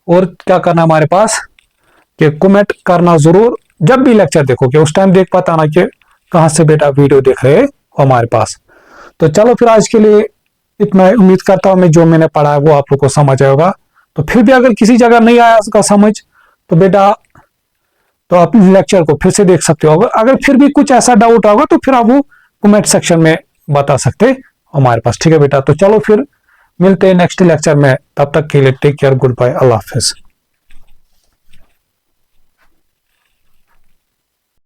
और क्या करना हमारे पास कि कमेंट करना जरूर, जब भी लेक्चर देखोगे उस टाइम देख पाता ना कि कहां से बेटा वीडियो देख रहे हो हमारे पास। तो चलो फिर आज के लिए इतना, उम्मीद करता हूं मैं जो मैंने पढ़ा है वो आप लोग को समझ आएगा। तो फिर भी अगर किसी जगह नहीं आया उसका समझ तो बेटा तो आप लेक्चर को फिर से देख सकते हो। अगर फिर भी कुछ ऐसा डाउट होगा तो फिर आप वो कमेंट सेक्शन में बता सकते हमारे पास, ठीक है बेटा। तो चलो फिर मिलते हैं नेक्स्ट लेक्चर में, तब तक के लिए टेक केयर, गुड बाय, अल्लाह हाफिज।